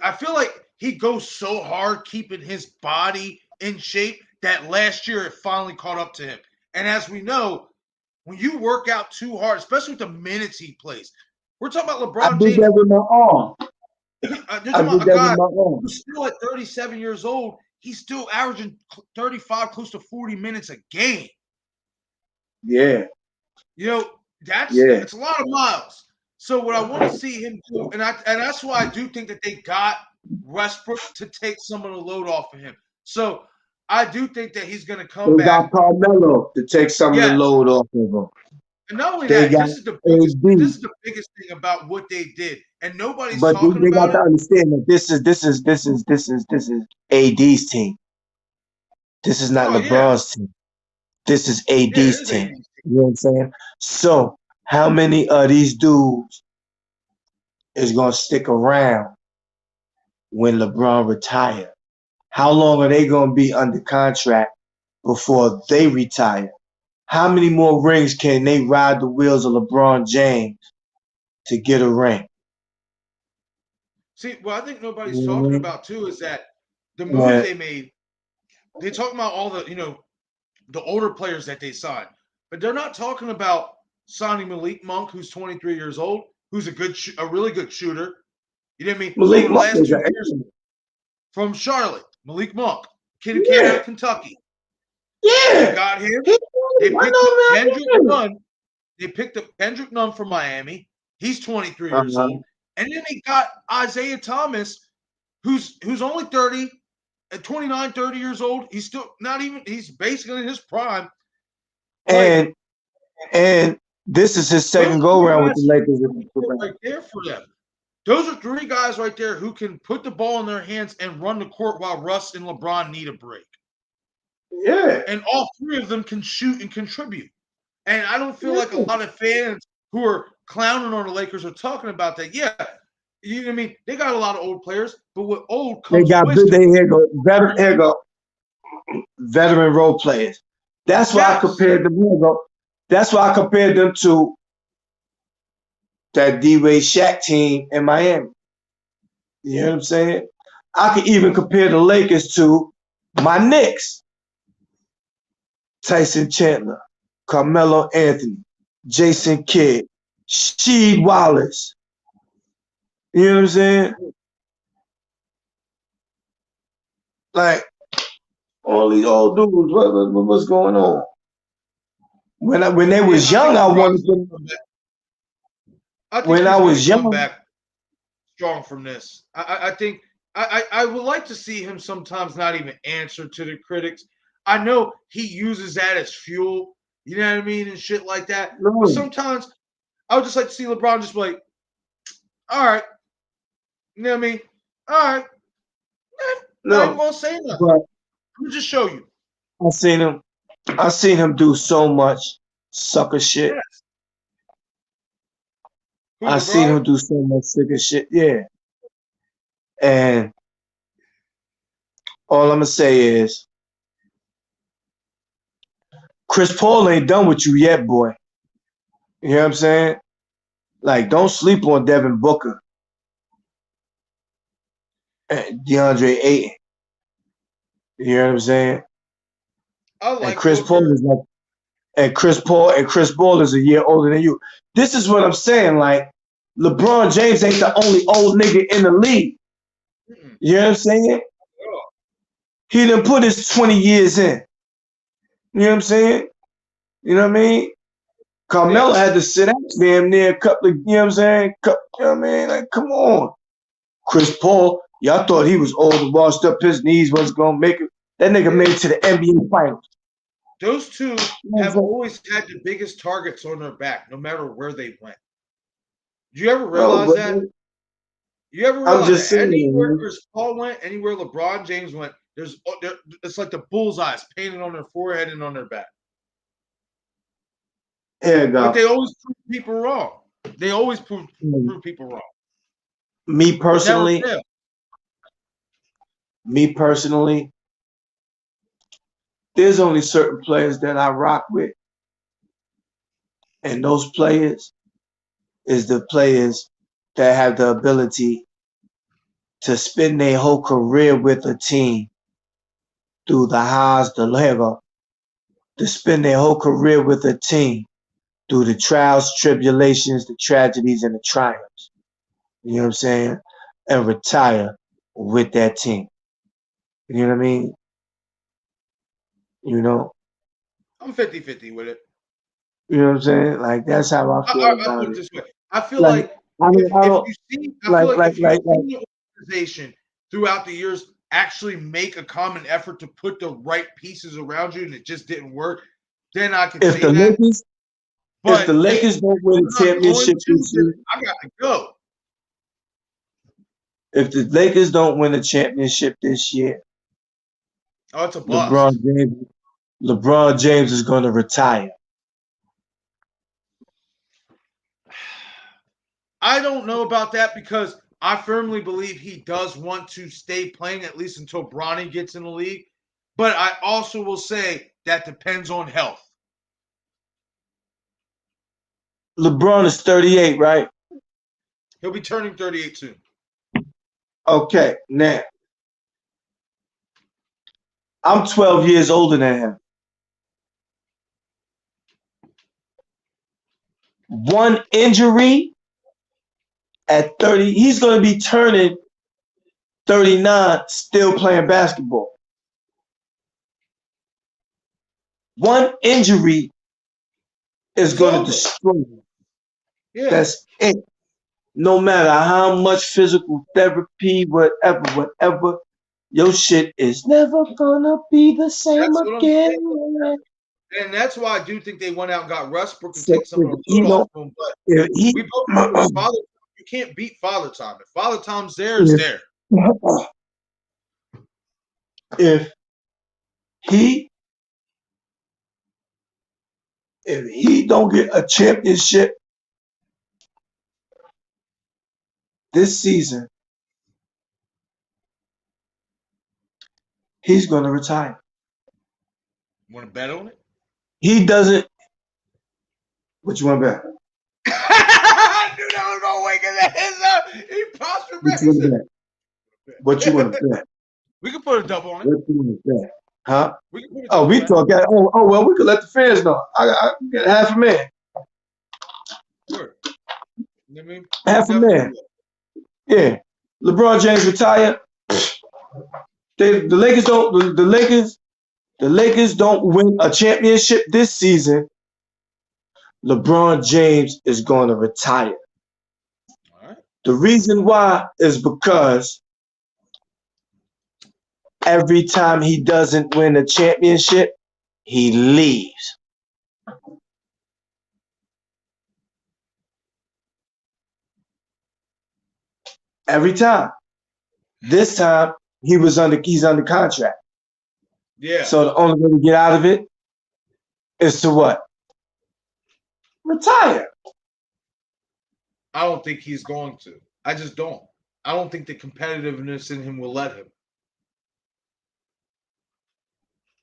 I feel like he goes so hard keeping his body in shape that last year it finally caught up to him. And as we know, when you work out too hard, especially with the minutes he plays, we're talking about LeBron James. I did that with my arm. I did that with my arm. Who's still at 37 years old. He's still averaging 35, close to 40 minutes a game. Yeah. It's a lot of miles. So what I want to see him do, and that's why I do think that they got Westbrook to take some of the load off of him. So I do think that he's going to come back. They got Carmelo to take some of the load off of him. And not only that, this is the biggest thing about what they did, and nobody's talking about it. But they got to understand that this is AD's team. This is not LeBron's team. This is AD's team. You know what I'm saying? So how many of these dudes is gonna stick around when LeBron retire? How long are they gonna be under contract before they retire? How many more rings can they ride the wheels of LeBron James to get a ring? See, what I think nobody's talking about too is that the moves they made, they talking about all the, the older players that they signed, but they're not talking about signing Malik Monk, who's 23 years old, who's a really good shooter. You know what I mean? Malik Monk last 2 years from Charlotte, Malik Monk, kid who came out of Kentucky. Yeah, they got him. They picked up Kendrick Nunn. They picked up Kendrick Nunn from Miami. He's 23 years old, and then they got Isaiah Thomas, who's only 30. At 29, 30 years old, he's still not even, he's basically in his prime. And this is his second go around with the Lakers. Right there for them. Those are 3 guys right there who can put the ball in their hands and run the court while Russ and LeBron need a break. Yeah. And all 3 of them can shoot and contribute. And I don't feel like a lot of fans who are clowning on the Lakers are talking about that. Yeah, You know what I mean? They got a lot of old players, but with old They comes got wisdom. here go veteran role players. That's why I compared them. That's why I compared them to that D-Wade Shaq team in Miami. You know what I'm saying? I could even compare the Lakers to my Knicks. Tyson Chandler, Carmelo Anthony, Jason Kidd, Sheed Wallace. You know what I'm saying? Like all these old dudes. What's going on? When they was young, I wanted them. I think When I was come young, back strong from this. I think I would like to see him sometimes not even answer to the critics. I know he uses that as fuel, you know what I mean, and shit like that. But no, sometimes I would just like to see LeBron just be like, all right, you know what I mean? All right. Not even no. gonna say nothing. But Let me just show you. I seen him do so much sucker shit. Yes. Who, I seen LeBron? him do so much sucker shit. Yeah. And all I'm gonna say is Chris Paul ain't done with you yet, boy. You know what I'm saying? Like, don't sleep on Devin Booker and DeAndre Ayton. You know what I'm saying? I And like Chris Booker. Paul is like, and Chris Paul is a year older than you. This is what I'm saying. Like, LeBron James ain't the only old nigga in the league. You know what I'm saying? He done put his 20 years in. You know what I'm saying? You know what I mean? Carmelo had to sit out damn near a couple of, you know what I'm saying? You know what I mean? Like, come on. Chris Paul, y'all thought he was old and washed up, his knees wasn't going to make it. That nigga made it to the NBA Finals. Those two have always had the biggest targets on their back, no matter where they went. Do you ever realize that? You ever realize that anywhere Chris Paul went, anywhere LeBron James went, it's like the bullseyes painted on their forehead and on their back. But they always prove people wrong. They always prove people wrong. Me personally, there's only certain players that I rock with. And those players is the players that have the ability to spend their whole career with a team through the highs, the lows, to spend their whole career with a team through the trials, tribulations, the tragedies, and the triumphs. You know what I'm saying? And retire with that team. You know what I mean? You know? I'm 50-50 with it. You know what I'm saying? Like, that's how I feel about I'll put it. it this way. I feel like if you see the organization throughout the years actually make a common effort to put the right pieces around you and it just didn't work, then I can say that. If the Lakers don't win a championship this year, I gotta go. If the Lakers don't win a championship this year, it's a bust. LeBron James is going to retire. I don't know about that because I firmly believe he does want to stay playing at least until Bronny gets in the league. But I also will say that depends on health. LeBron is 38, right? He'll be turning 38 soon. Okay, now I'm 12 years older than him. One injury at 30, he's going to be turning 39 still playing basketball. One injury is going to destroy him. Yeah. That's it. No matter how much physical therapy, whatever, your shit is never gonna be the same again. And that's why I do think they went out and got Westbrook and take some of the load off him. But we both know father, you can't beat Father Time. If Father Time's there, it's there. If he don't get a championship, this season, he's going to retire. Want to bet on it? He doesn't. What you want to bet? I knew that was gonna wake his ass up. He postured back. What you want to bet? What you want to bet? We can put a double on it. What you want to bet? Huh? We can put a Oh, double we on it. talk. Oh, well, we could let the fans know. I get half a man. Sure. You know what I mean? Half a man. Yeah. LeBron James retired. The Lakers don't. The Lakers don't win a championship this season. LeBron James is going to retire. All right. The reason why is because every time he doesn't win a championship, he leaves. Every time. This time he's under contract. Yeah. So the only way to get out of it is to what? Retire. I don't think he's going to. I just don't. I don't think the competitiveness in him will let him.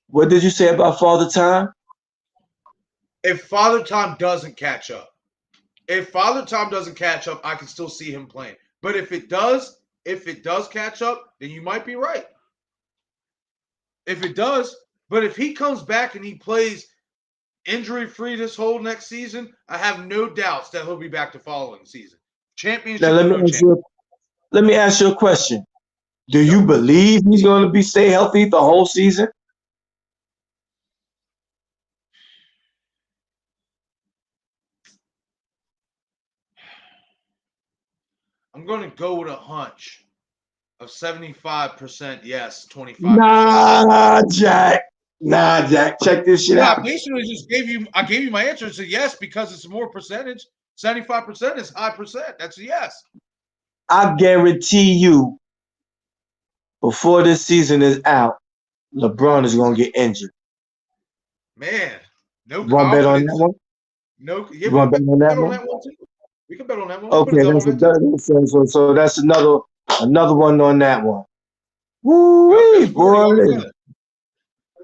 What did you say about Father Time? If Father Time doesn't catch up, I can still see him playing. But if it does catch up, then you might be right. If it does, but if he comes back and he plays injury-free this whole next season, I have no doubts that he'll be back the following season. Championship. Now, let me ask you a question. Do you believe he's going to stay healthy the whole season? I'm going to go with a hunch of 75% yes, 25%. Nah, Jack. Check this shit out. I basically just gave you my answer. It's a yes because it's more percentage. 75% is high percent. That's a yes. I guarantee you, before this season is out, LeBron is going to get injured. Man, no confidence. You want to bet on that one? No. You want to bet on that one? We can bet on that one. Okay, so that's another one on that one. Woo, boy.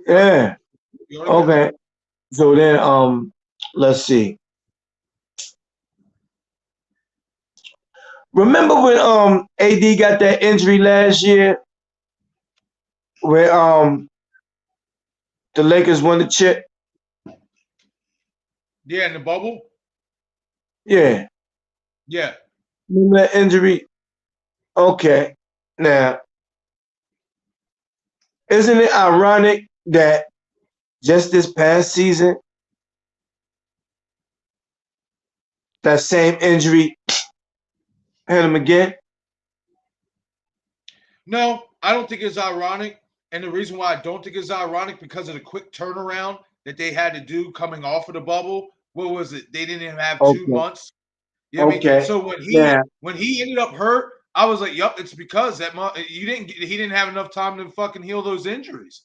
Yeah. Okay. So then, let's see. Remember when AD got that injury last year, where the Lakers won the chip? Yeah, in the bubble. Yeah. Yeah. Remember that injury? Okay. Now, isn't it ironic that just this past season, that same injury hit him again? No, I don't think it's ironic. And the reason why I don't think it's ironic because of the quick turnaround that they had to do coming off of the bubble. What was it? They didn't even have 2 months. You know what I mean? So when he ended up hurt, I was like, "Yup, it's because he didn't have enough time to fucking heal those injuries."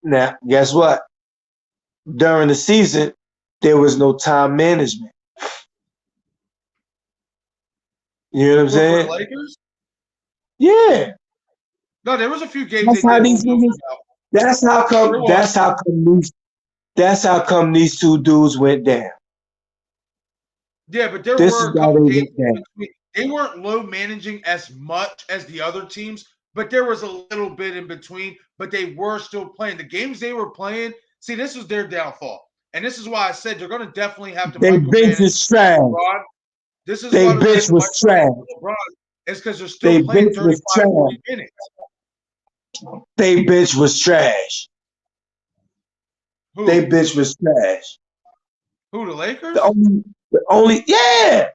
Now, guess what? During the season, there was no time management. You know what I'm saying? For the Lakers? Yeah. No, there was a few games. That's how come these two dudes went down. Yeah, but there were a couple games in between. They weren't low managing as much as the other teams, but there was a little bit in between. But they were still playing. The games they were playing, see, this was their downfall. And this is why I said they're going to definitely have to bench was trash. This is why bench was trash. It's because they're still playing 35, 40 minutes. They bench was trash. Who? They bench was trash. Who, the Lakers? The only, yeah.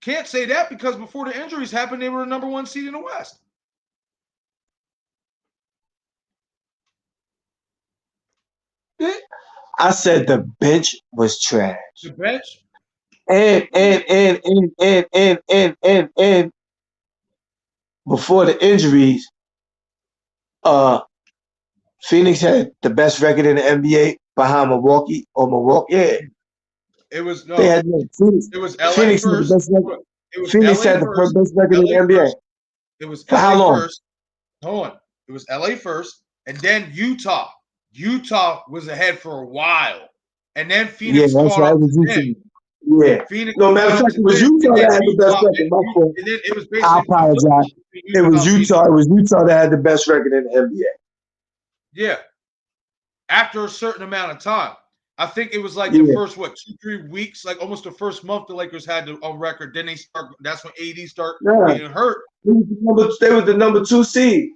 Can't say that because before the injuries happened, they were the number 1 seed in the West. I said the bench was trash. The bench? And before the injuries, Phoenix had the best record in the NBA behind Milwaukee. Yeah. It was Phoenix. It was LA Phoenix first. It was Phoenix LA had the first. best record in the LA NBA. first. It was For LA how long? first. Hold on. It was LA first, and then Utah. Utah was ahead for a while, and then Phoenix Yeah, that's caught right. up It was to Utah. them. Yeah. Phoenix No, matter of caught up fact, to it was them, Utah and then that had the best Utah, record. My fault. and then it was I basically apologize. It was Utah. It was Utah that had the best record in the NBA. Yeah. After a certain amount of time. I think it was like Yeah. the first 2-3 weeks, like almost the first month the Lakers had on record. Then they start. That's when AD start Yeah. getting hurt. They was the number 2 seed.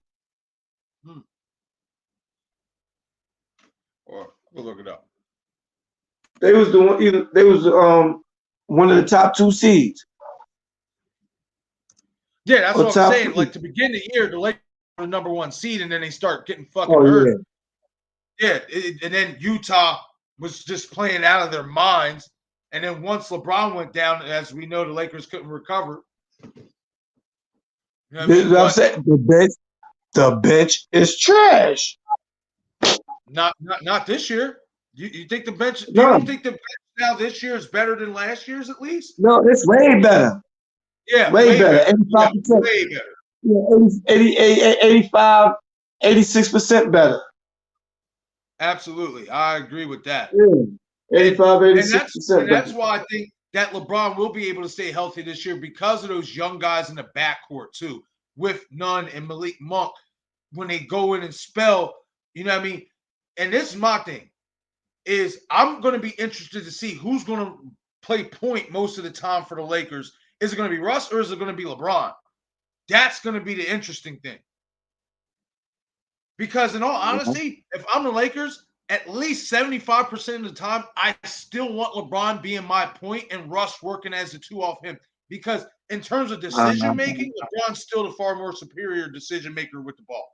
Or we'll look it up. They was the one. They was one of the top 2 seeds. Yeah, that's Or what I'm top saying. 3. Like to begin the year, the Lakers were the number 1 seed, and then they start getting fucking Oh hurt. yeah. Yeah, and then Utah was just playing out of their minds. And then once LeBron went down, as we know, the Lakers couldn't recover. You know what I mean? I'm saying the bench is trash. Not this year. You think the bench? You No. don't think the bench now this year is better than last year's at least? No, it's way better. Yeah, way better. 85%. Yeah, way better. Yeah, 85, 86% better. Absolutely, I agree with that. Yeah, 85, 86%. And that's why I think that LeBron will be able to stay healthy this year because of those young guys in the backcourt too, with Nunn and Malik Monk. When they go in and spell, you know what I mean? And this is my thing, is I'm going to be interested to see who's going to play point most of the time for the Lakers. Is it going to be Russ or is it going to be LeBron? That's going to be the interesting thing. Because in all honesty, if I'm the Lakers, at least 75% of the time, I still want LeBron being my point and Russ working as the 2 off him. Because in terms of decision making, LeBron's still the far more superior decision maker with the ball.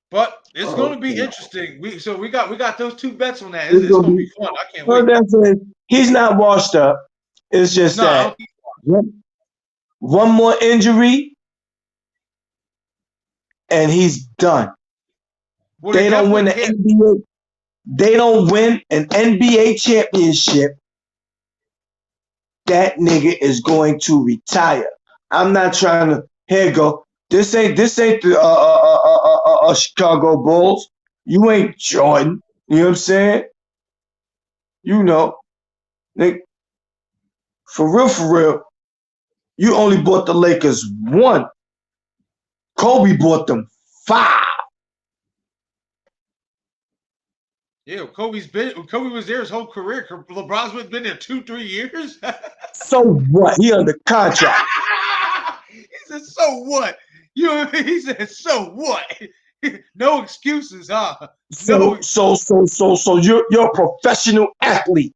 But it's going to be interesting. We got those 2 bets on that. It's going to be fun. I can't wait. He's not washed up. It's just that one more injury and he's done. Well, they don't win the NBA. They don't win an NBA championship. That nigga is going to retire. I'm not trying to. Here you go. This ain't the Chicago Bulls. You ain't Jordan. You know what I'm saying? You know, Nick. For real, you only bought the Lakers 1. Kobe bought them 5. Yeah, Kobe was there his whole career. LeBron's been there 2-3 years. So what? He under contract. He said, "So what?" You know what I mean? He said, "So what?" No excuses, huh? So you're a professional athlete.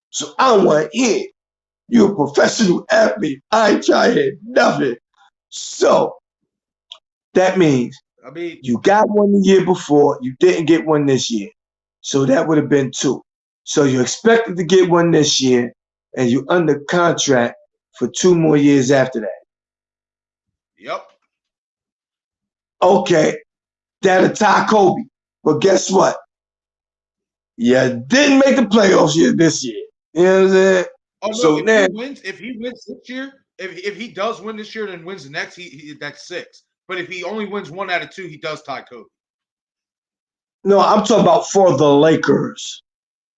So I don't want to hear you're a professional athlete. I ain't trying to hear nothing. So that means you got 1 the year before, you didn't get 1 this year. So that would have been 2. So you expected to get 1 this year, and you under contract for 2 more years after that. Yep. Okay, that'll tie Kobe. But guess what? You didn't make the playoffs this year. You know what I'm saying? Oh no! So if he wins this year, if he does win this year and wins the next, that's 6. But if he only wins 1 out of 2, he does tie Kobe. No, I'm talking about for the Lakers.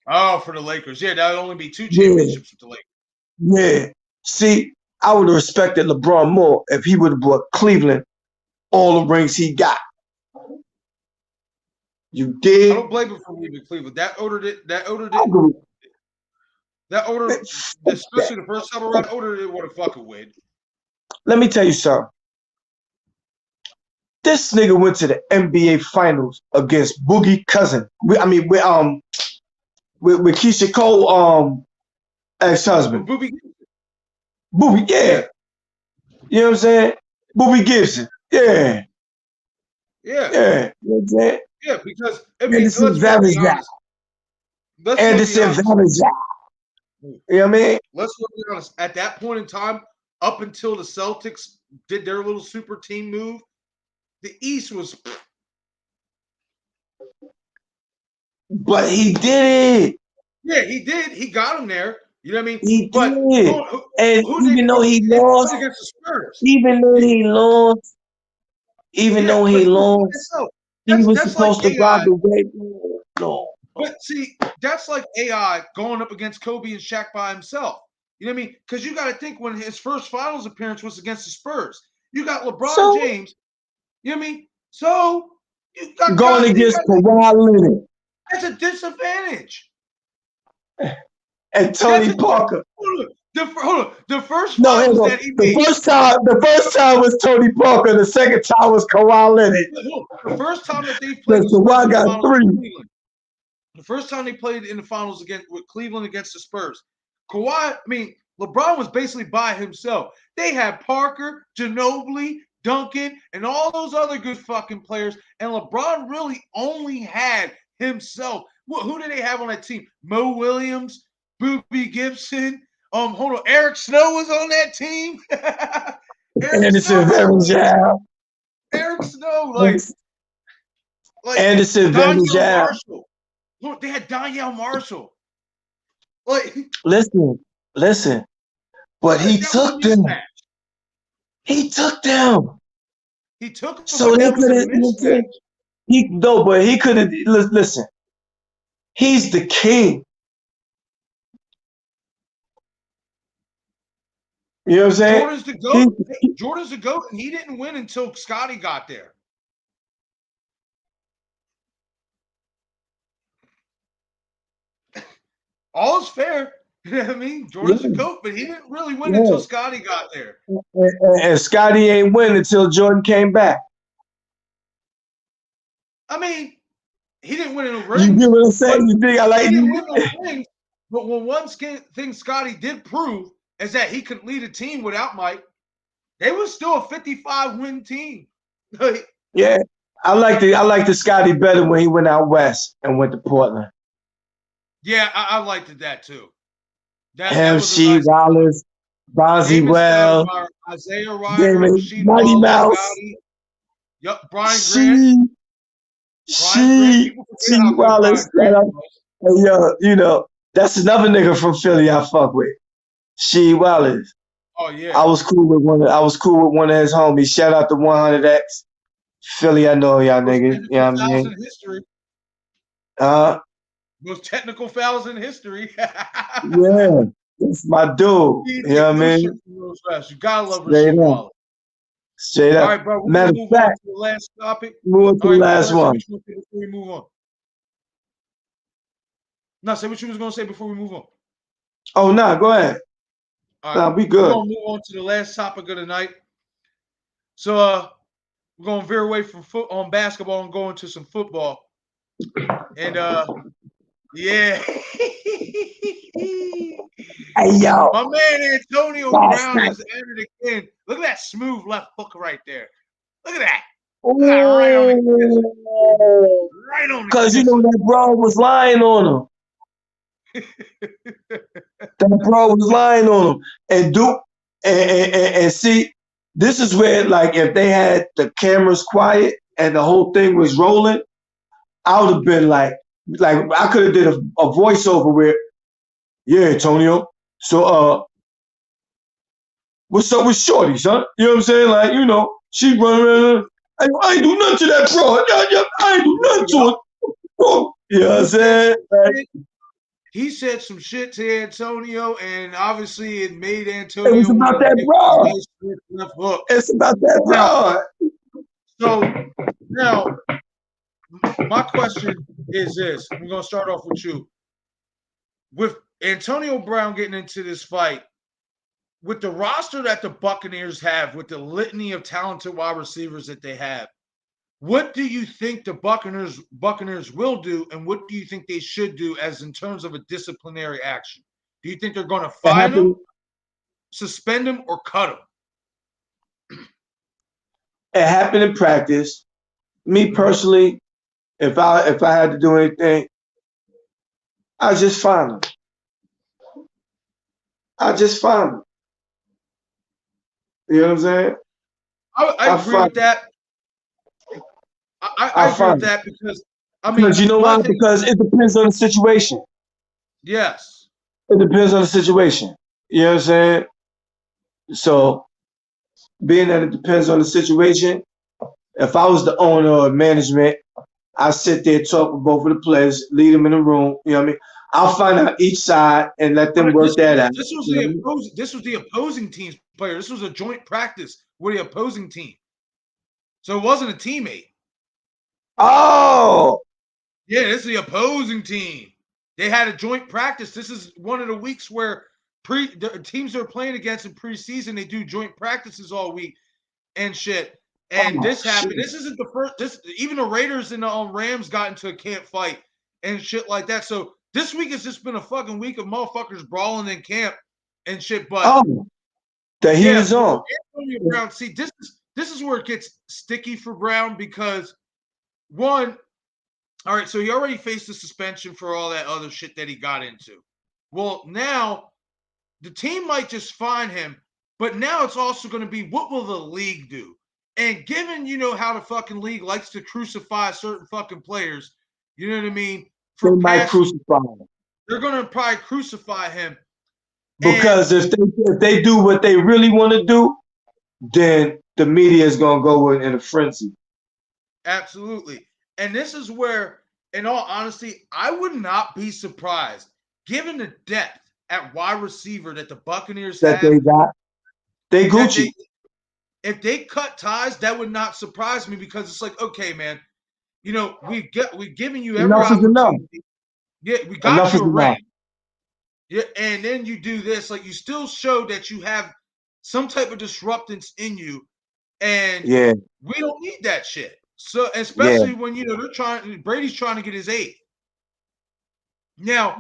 Oh, for the Lakers, yeah, that would only be 2 championships with the Lakers. Yeah. See, I would have respected LeBron more if he would have brought Cleveland all the rings he got. You did. I don't blame him for leaving Cleveland. Especially the first time around, Oder didn't want to fucking win. Let me tell you something. This nigga went to the NBA Finals against Boogie Cousin. With Keisha Cole, ex-husband. Boobie, yeah. You know what I'm saying? Boobie Gibson, yeah. Yeah. Yeah. You know what I'm saying? Yeah, because Anderson Varejao. You know what I mean? Let's be honest. At that point in time, up until the Celtics did their little super team move, the East was. But he did it. Yeah, he did. He got him there. You know what I mean? He But did. And even though he lost, against the Spurs, even though he lost, he was that's like supposed to ride AI. the wave. No. But see, that's like AI going up against Kobe and Shaq by himself. You know what I mean? Because you got to think when his first finals appearance was against the Spurs. You got LeBron James. You know what I mean? So you got going against Kawhi Leonard. That's a disadvantage. And Tony Parker. Hold on. The first finals that he made. The first time was Tony Parker. The second time was Kawhi Leonard. The first time that they played Kawhi got 3. The first time they played in the finals with Cleveland against the Spurs, LeBron was basically by himself. They had Parker, Ginobili, Duncan, and all those other good fucking players, and LeBron really only had himself. Who did they have on that team? Mo Williams, Boobie Gibson. Eric Snow was on that team. Eric Snow, like Anderson Marshall. Look, they had Danielle Marshall. Listen. But he took them. He took them. He took them. So they could have. But he could have. Listen. He's the king. You know what I'm saying? Jordan's the GOAT, and he didn't win until Scottie got there. All's fair. You know what I mean? Jordan's the GOAT, but he didn't really win until Scottie got there. And Scottie ain't win until Jordan came back. I mean, he didn't win in a ring. You get what I'm saying? You think I like he didn't win no rings, but one thing Scottie did prove is that he could lead a team without Mike. They were still a 55-win team. Yeah, I like the Scottie better when he went out west and went to Portland. Yeah, I liked that too. She Wallace, Bonzi Wells, Isaiah Ryder, Mighty Mouse. Yup, Brian Grant. She Wallace. Hey, that's another nigga from Philly I fuck with. She Wallace. Oh yeah. I was cool with one of his homies. Shout out to 100X. Philly, I know y'all niggas. You know what I mean? History. Most technical fouls in history. Yeah, it's my dude. You know what I mean? You gotta love Rasheed Wallace. Straight up. All right, bro. Matter Move on to the last topic. Move on to the last one. Before we move on. No, say what you was gonna say before we move on. Oh no, go ahead. All right, we good. We're gonna move on to the last topic of the night. So we're gonna veer away from basketball and go into some football. And yeah. Hey yo. My man Antonio Brown is at it again. Look at that smooth left hook right there. Look at that. Right on the right on. Because that bro was lying on him. That bro was lying on him. And see, this is where, like, if they had the cameras quiet and the whole thing was rolling, I would have been like I could have did a voiceover where, yeah, Antonio. So what's up with Shorty, son? You know what I'm saying? Like, she running around. I ain't do nothing to that bro. I ain't do nothing to it. Bro. You know what I'm saying? He said some shit to Antonio, and obviously it made Antonio. It was about that bro. Left hook. It's about that bro. So now, my question is this. I'm going to start off with you. With Antonio Brown getting into this fight, with the roster that the Buccaneers have, with the litany of talented wide receivers that they have, what do you think the Buccaneers will do, and what do you think they should do as in terms of a disciplinary action? Do you think they're going to fine him, suspend him, or cut him? It happened in practice. Me personally, if I had to do anything, I just fine him. You know what I'm saying? I agree with that. I agree with that because because you know why? Because it depends on the situation. Yes. It depends on the situation. You know what I'm saying? So, being that it depends on the situation, if I was the owner or management, I sit there, talk with both of the players, lead them in the room. You know what I mean? I'll find out each side and let them But work that out. this was You know the what I mean? opposing. This was the opposing team's player. This was a joint practice with the opposing team, so it wasn't a teammate. Oh, Yeah, this is the opposing team. They had a joint practice. This is one of the weeks where the teams they're playing against in preseason, they do joint practices all week and shit. And this happened. shit. This isn't the first. This even the Raiders and the Rams got into a camp fight and shit like that. So this week has just been a fucking week of motherfuckers brawling in camp and shit. But Oh, the heat is on. Antonio Brown. See, this is where it gets sticky for Brown because one. All right, so he already faced a suspension for all that other shit that he got into. Well, now the team might just fine him, but now it's also going to be what will the league do? And given how the fucking league likes to crucify certain fucking players, you know what I mean? They might crucify him. They're going to probably crucify him. Because if they do what they really want to do, then the media is going to go in a frenzy. Absolutely. And this is where, in all honesty, I would not be surprised, given the depth at wide receiver that the Buccaneers have. They got. They Gucci. If they cut ties, that would not surprise me because it's like, okay, man, we've given you every opportunity. Yeah, we got you a ring. Yeah, and then you do this, like you still show that you have some type of disruptance in you, and we don't need that shit. So especially when Brady's trying to get his 8th. Now,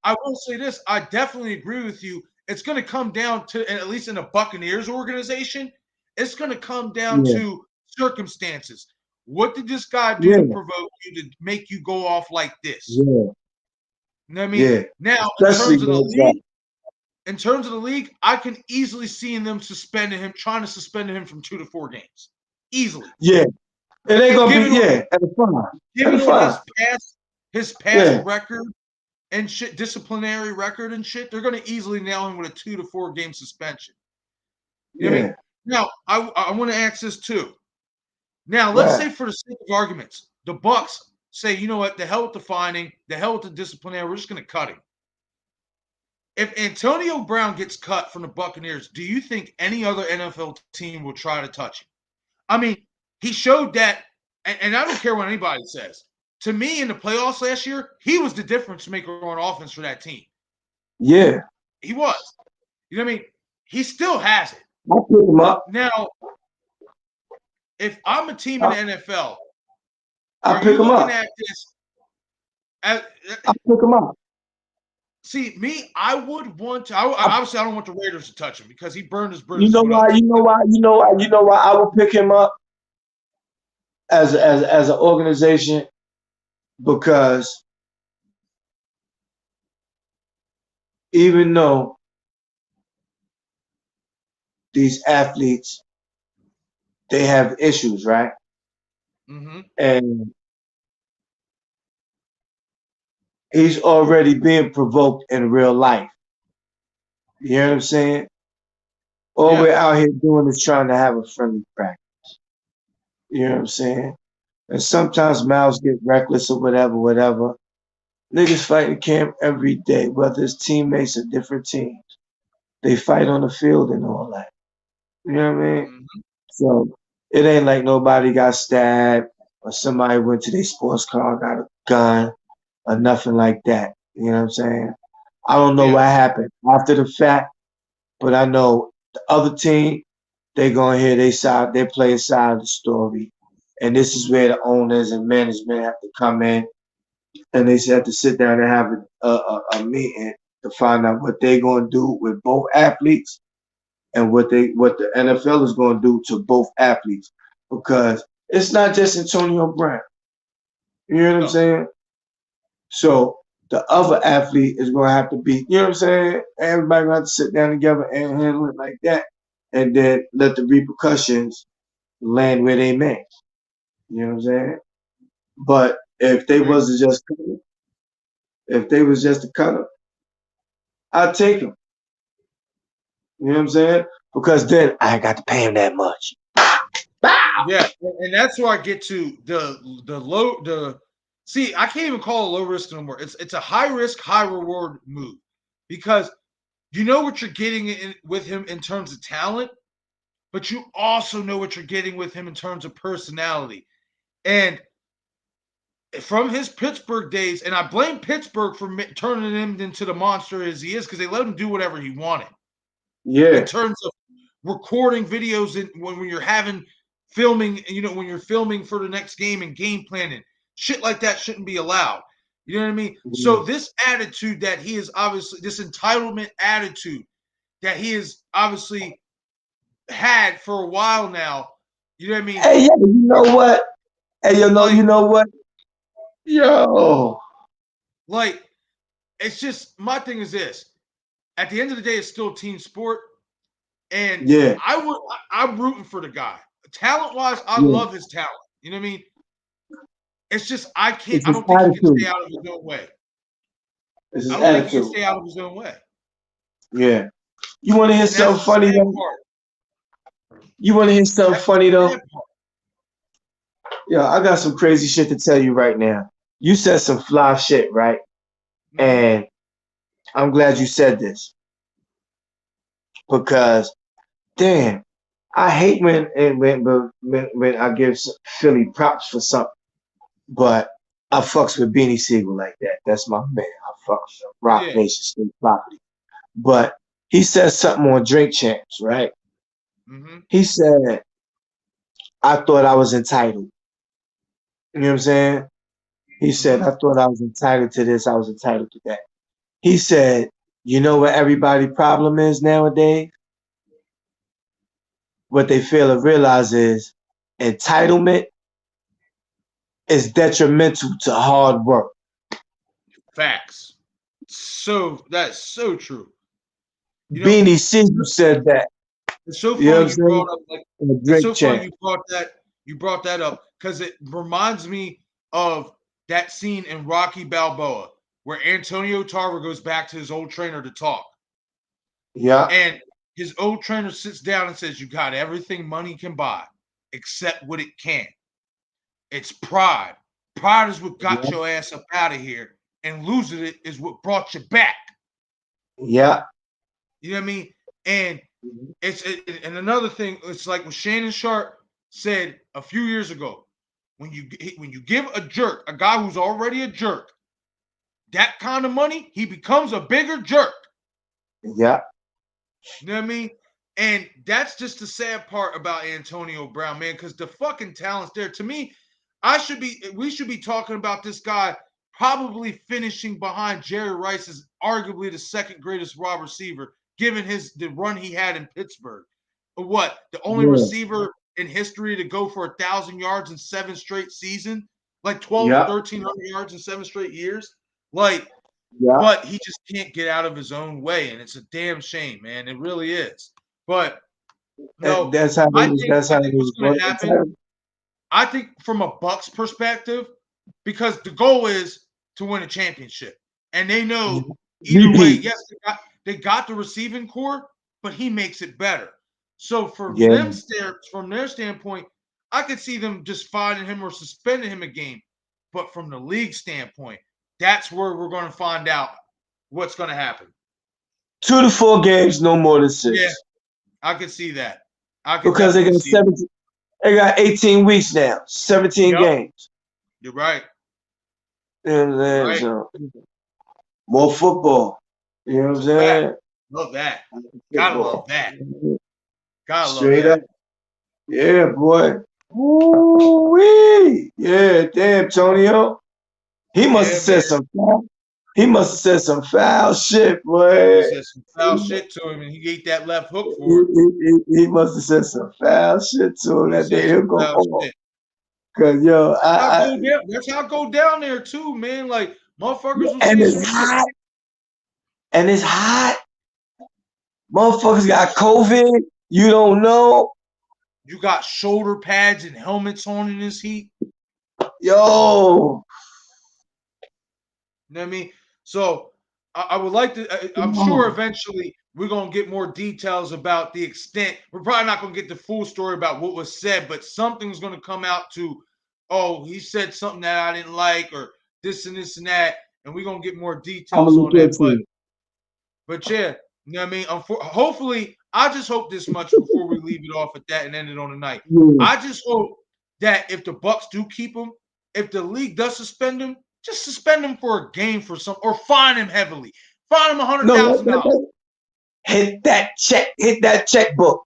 I will say this: I definitely agree with you. It's going to come down to, and at least in the Buccaneers organization, it's going to come down to circumstances. What did this guy do to provoke you to make you go off like this? Yeah. You know what I mean? Now, in terms of the league, I can easily see them trying to suspend him from 2 to 4 games. Easily. Yeah. It ain't gonna be at the fine. Given his past record and shit, disciplinary record and shit, they're gonna easily nail him with a 2 to 4 game suspension. You know what I mean? Now, I want to ask this too. Now, let's say for the sake of arguments, the Bucs say, you know what, the hell with the fining, the hell with the disciplinary, we're just gonna cut him. If Antonio Brown gets cut from the Buccaneers, do you think any other NFL team will try to touch him? I mean, he showed that, and I don't care what anybody says. To me, in the playoffs last year, he was the difference maker on offense for that team. Yeah. He was. You know what I mean? He still has it. I'll pick him up. Now, if I'm a team in the NFL, I'll pick him up. I'll pick him up. See, me, I would want to. Obviously, I don't want the Raiders to touch him because he burned his bridges. You know why I would pick him up as an organization? Because even though these athletes, they have issues, right? Mm-hmm. And he's already being provoked in real life. You know what I'm saying? All we're out here doing is trying to have a friendly practice. You know what I'm saying? And sometimes mouths get reckless or whatever. Niggas fight in camp every day, whether it's teammates or different teams. They fight on the field and all that. You know what I mean? Mm-hmm. So it ain't like nobody got stabbed or somebody went to their sports car, got a gun or nothing like that. You know what I'm saying? I don't know what happened after the fact, but I know the other team, they gonna hear their side, they play a side of the story. And this is where the owners and management have to come in, and they have to sit down and have a meeting to find out what they're going to do with both athletes and what the NFL is going to do to both athletes, because it's not just Antonio Brown. You know what I'm saying? So the other athlete is going to have to be, you know what I'm saying? Everybody going to have to sit down together and handle it like that, and then let the repercussions land where they may. You know what I'm saying? But if they wasn't just cut him, if they was just to cut him, I'd take him. You know what I'm saying? Because then I got to pay him that much. Yeah, and that's where I get to the see, I can't even call it low risk no more. It's a high risk, high reward move because you know what you're getting with him in terms of talent, but you also know what you're getting with him in terms of personality. And from his Pittsburgh days, and I blame Pittsburgh for turning him into the monster as he is because they let him do whatever he wanted. Yeah. In terms of recording videos when you're filming, when you're filming for the next game and game planning, shit like that shouldn't be allowed. You know what I mean? Mm-hmm. So this attitude that he is obviously, this entitlement attitude that he has obviously had for a while now, you know what I mean? Hey, yeah, you know what? Hey, you know what? Yo. Like, it's just, my thing is this. At the end of the day, it's still a team sport. And yeah, I'm rooting for the guy. Talent-wise, I love his talent. You know what I mean? It's just I don't think he can stay out of his own way. I don't think he can stay out of his own way. Yeah. You want to hear something funny though? You want to hear something funny though? Yeah, I got some crazy shit to tell you right now. You said some fly shit, right? Mm-hmm. And I'm glad you said this. Because damn, I hate when I give Philly props for something, but I fucks with Beanie Siegel like that. That's my man. I fucks with Rock Nation State Property. But he said something on Drink Champs, right? Mm-hmm. He said, I thought I was entitled. You know what I'm saying? He said, I thought I was entitled to this. I was entitled to that. He said, you know what everybody's problem is nowadays? What they fail to realize is entitlement is detrimental to hard work. Facts. So that's so true. Beanie Siegel said that. It's so funny you brought up funny you brought that up because it reminds me of that scene in Rocky Balboa where Antonio Tarver goes back to his old trainer to talk. Yeah. And his old trainer sits down and says, you got everything money can buy except what it can't. It's pride. Pride is what got your ass up out of here, and losing it is what brought you back. Yeah. You know what I mean? And and another thing, it's like what Shannon Sharp said a few years ago. When you give a jerk, a guy who's already a jerk, that kind of money, he becomes a bigger jerk. Yeah. You know what I mean? And that's just the sad part about Antonio Brown, man, because the fucking talent's there. To me, we should be talking about this guy probably finishing behind Jerry Rice as arguably the second greatest wide receiver, given the run he had in Pittsburgh. What? The only receiver in history to go for 1,000 yards in 7 straight seasons, like 1,300 yards in 7 straight years. Like, but he just can't get out of his own way, and it's a damn shame, man. It really is. But that's how I think what's going to happen. I think from a Bucs perspective, because the goal is to win a championship, and they know either way. Yes, they got the receiving core, but he makes it better. So from their standpoint, I could see them just fining him or suspending him a game. But from the league standpoint, that's where we're going to find out what's going to happen. 2 to 4 games, no more than 6. Yeah, I could see that. Because they got 17. They got 18 weeks now, 17 games. You're right. And then more football. You know what I'm saying? Love that. Gotta love that. Gotta Straight love that. Up. Yeah, boy. Ooh-wee. Yeah, damn, Tonio. He must have said some foul. He must have said some foul shit, boy. He said some foul shit to him, and he ate that left hook for him. He must have said some foul shit to him that day. He'll go home. Cause that's how I go down there too, man. Like motherfuckers will and it's hot. And it's hot. Motherfuckers got COVID. You don't know. You got shoulder pads and helmets on in this heat. Yo. You know what I mean? So I would like to. I'm sure eventually we're gonna get more details about the extent. We're probably not gonna get the full story about what was said, but something's gonna come out to, oh, he said something that I didn't like, or this and this and that, and we're gonna get more details on that. But yeah, you know what I mean. Hopefully, I just hope this much before we leave it off at that and end it on the night. I just hope that if the Bucs do keep him, if the league does suspend him, just suspend him for a game for some, or fine him heavily. Fine him $100,000. Hit that checkbook.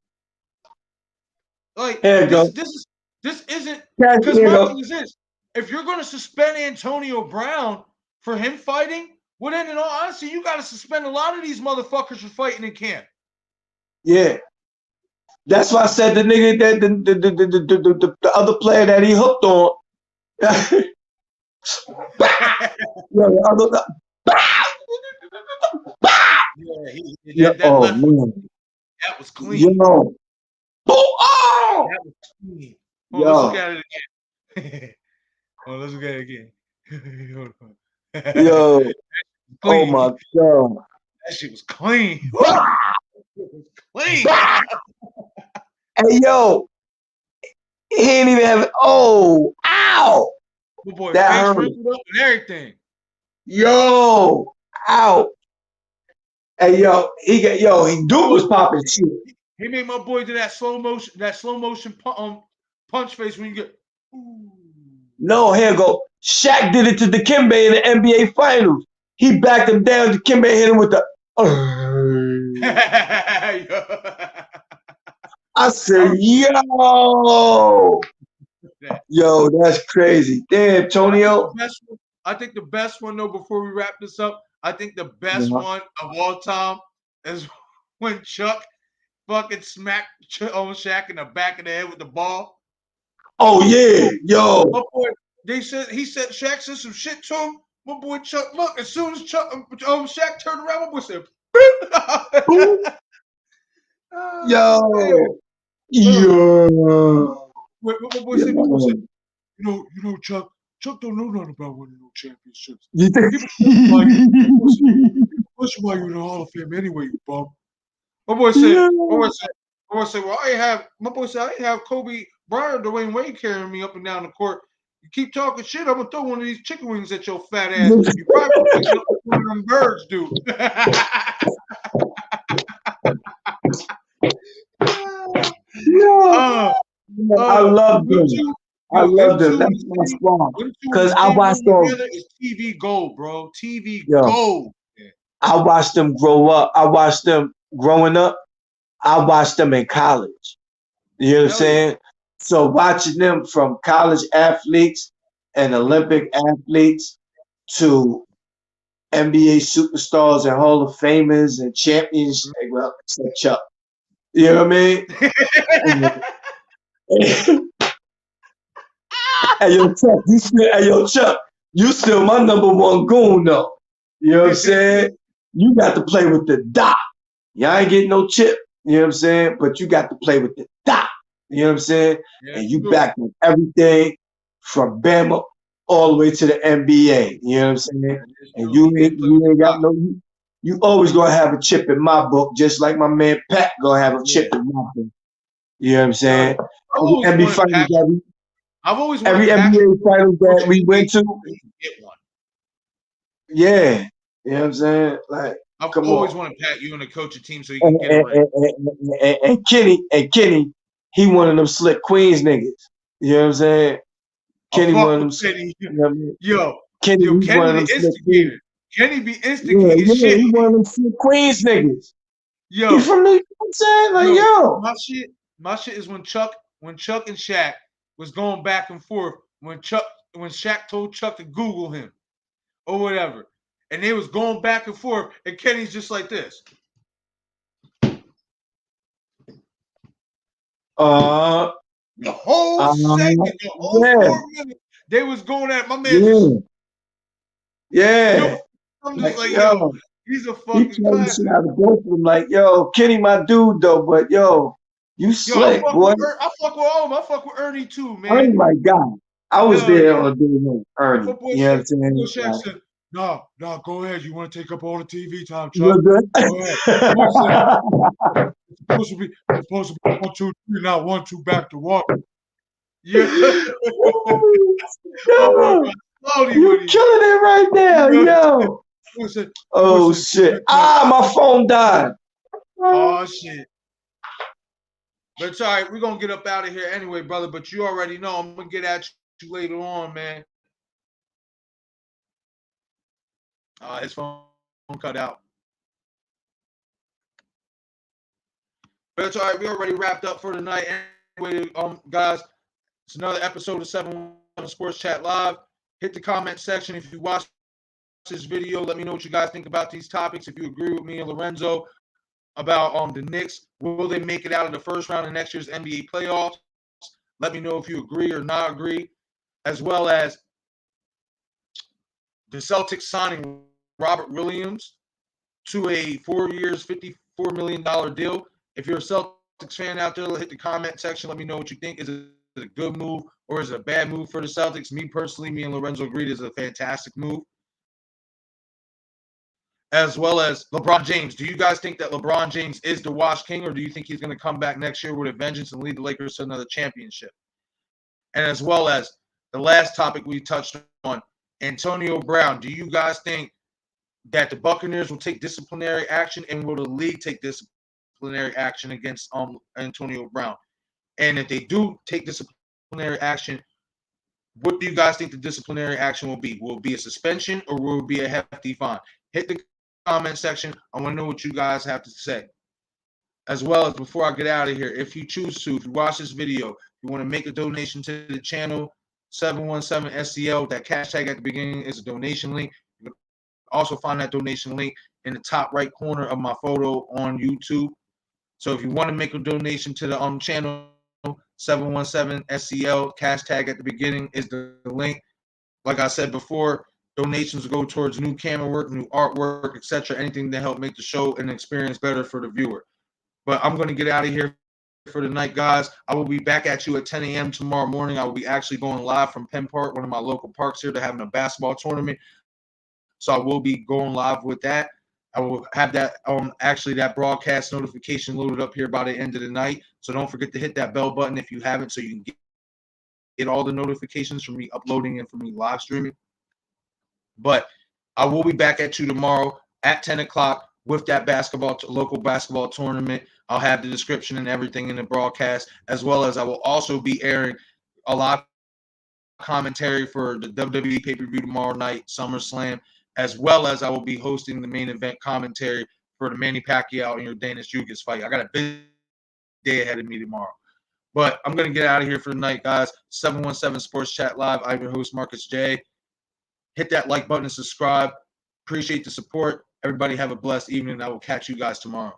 Like this isn't, because my thing is this: if you're going to suspend Antonio Brown for him fighting, well then, in all honesty, you got to suspend a lot of these motherfuckers for fighting in camp. Yeah, that's why I said the nigga that the other player that he hooked on. That was clean. Yo. Oh! That was clean. Let's look at it again. Let's look at it again. Yo. Oh my God. That shit was clean. Clean. Hey, yo. He ain't even have it. Oh, ow. Good boy, that hurt. Up and everything. Yo, ow. Hey, he dude was popping shit. He made my boy do that slow motion punch face when you get. Ooh. No, here go. Shaq did it to Dikembe in the NBA Finals. He backed him down. Dikembe hit him with the. I said, yo, that's crazy. Damn, Antonio. I think the best one, though, before we wrap this up, I think the best one of all time is when Chuck fucking smacked Shaq in the back of the head with the ball. Oh, yeah. Yo. My boy, Shaq said some shit to him. My boy Chuck, look, as soon as Shaq turned around, my boy said, yo. My boy said, you know, Chuck don't know nothing about winning no championships. You think? What's why you're in the Hall of Fame anyway, you bum? My boy said, well, I ain't have Kobe Bryant or Dwayne Wade carrying me up and down the court. You keep talking shit, I'm gonna throw one of these chicken wings at your fat ass. You probably pick up one of them birds, dude. I love them. I love them. That's my spawn. Because I watched them. It's TV gold, bro. TV gold. I watched them grow up. I watched them growing up. I watched them in college. You know what I'm saying? So watching them from college athletes and Olympic athletes to NBA superstars and Hall of Famers and champions, well, except Chuck. You know what I mean? Hey, Chuck, you still my number one goon, though. You know what I'm saying? You got to play with the dot. Y'all ain't getting no chip. You know what I'm saying? But you got to play with the dot. You know what I'm saying? Yeah, and you back on everything from Bama all the way to the NBA. You know what I'm saying? And you ain't got no. You always gonna have a chip in my book, just like my man Pat gonna have a chip in my book. You know what I'm saying? Every NBA finals that we went to. Yeah. You know what I'm saying? Like, I've always wanted Pat you and to coach a team so you can get a ring. And Kenny, he one of them slick Queens niggas. You know what I'm saying? Kenny one of them. Kenny. You know what I mean? Kenny one of them the instigator. Kenny be instigating shit. He one of them slick Queens niggas. Yo, he from New York. I'm saying, like, my shit is when Chuck and Shaq was going back and forth. When Shaq told Chuck to Google him or whatever. And they was going back and forth, and Kenny's just like this. The whole segment, the whole 4 minutes, they was going at my man. I'm just like, yo, he's a fucking classic. Out of both of them, like, yo, Kenny, my dude, though, but yo, you slick, boy. I fuck with all of them. I fuck with Ernie too, man. Oh my God, I was there on day one, Ernie. You know what I'm saying? No, go ahead. You want to take up all the TV time, You Chuck? good? Go ahead. It's supposed to be 1, 2, 3, not 1, 2 back to 1. Yeah. Yo, you killing it right now, yo. Oh shit. My phone died. Oh shit. But it's all right. We're gonna get up out of here anyway, brother. But you already know I'm gonna get at you later on, man. His phone cut out. But it's all right. We already wrapped up for tonight. Anyway, guys, it's another episode of 717 Sports Chat Live. Hit the comment section if you watch this video. Let me know what you guys think about these topics. If you agree with me and Lorenzo about the Knicks, will they make it out of the first round of next year's NBA playoffs? Let me know if you agree or not agree, as well as the Celtics signing Robert Williams to a 4 years, $54 million deal. If you're a Celtics fan out there, hit the comment section. Let me know what you think. Is it a good move or is it a bad move for the Celtics? Me personally, me and Lorenzo agreed it's a fantastic move. As well as LeBron James. Do you guys think that LeBron James is the Wash King, or do you think he's going to come back next year with a vengeance and lead the Lakers to another championship? And as well as the last topic we touched on, Antonio Brown. Do you guys think that the Buccaneers will take disciplinary action, and will the league take disciplinary action against Antonio Brown? And if they do take disciplinary action, what do you guys think the disciplinary action will be? Will it be a suspension or will it be a hefty fine? Hit the comment section. I want to know what you guys have to say. As well as, before I get out of here, if you choose to, if you watch this video, you want to make a donation to the channel, 717SCL, that hashtag at the beginning is a donation link. You can also find that donation link in the top right corner of my photo on YouTube. So if you want to make a donation to the channel, 717SCL, hashtag at the beginning is the link. Like I said before, donations go towards new camera work, new artwork, etc. Anything to help make the show and experience better for the viewer. But I'm going to get out of here for the night, guys. I will be back at you at 10 a.m. tomorrow morning. I will be actually going live from Penn Park, one of my local parks here. They're having a basketball tournament. So I will be going live with that. I will have that that broadcast notification loaded up here by the end of the night. So don't forget to hit that bell button if you haven't, so you can get all the notifications from me uploading and from me live streaming. But I will be back at you tomorrow at 10 o'clock with that local basketball tournament. I'll have the description and everything in the broadcast, as well as I will also be airing a live commentary for the WWE pay-per-view tomorrow night, SummerSlam, as well as I will be hosting the main event commentary for the Manny Pacquiao and your Danis Jugas fight. I got a busy day ahead of me tomorrow. But I'm going to get out of here for the night, guys. 717 Sports Chat Live. I'm your host, Marcus J. Hit that like button and subscribe. Appreciate the support. Everybody have a blessed evening. I will catch you guys tomorrow.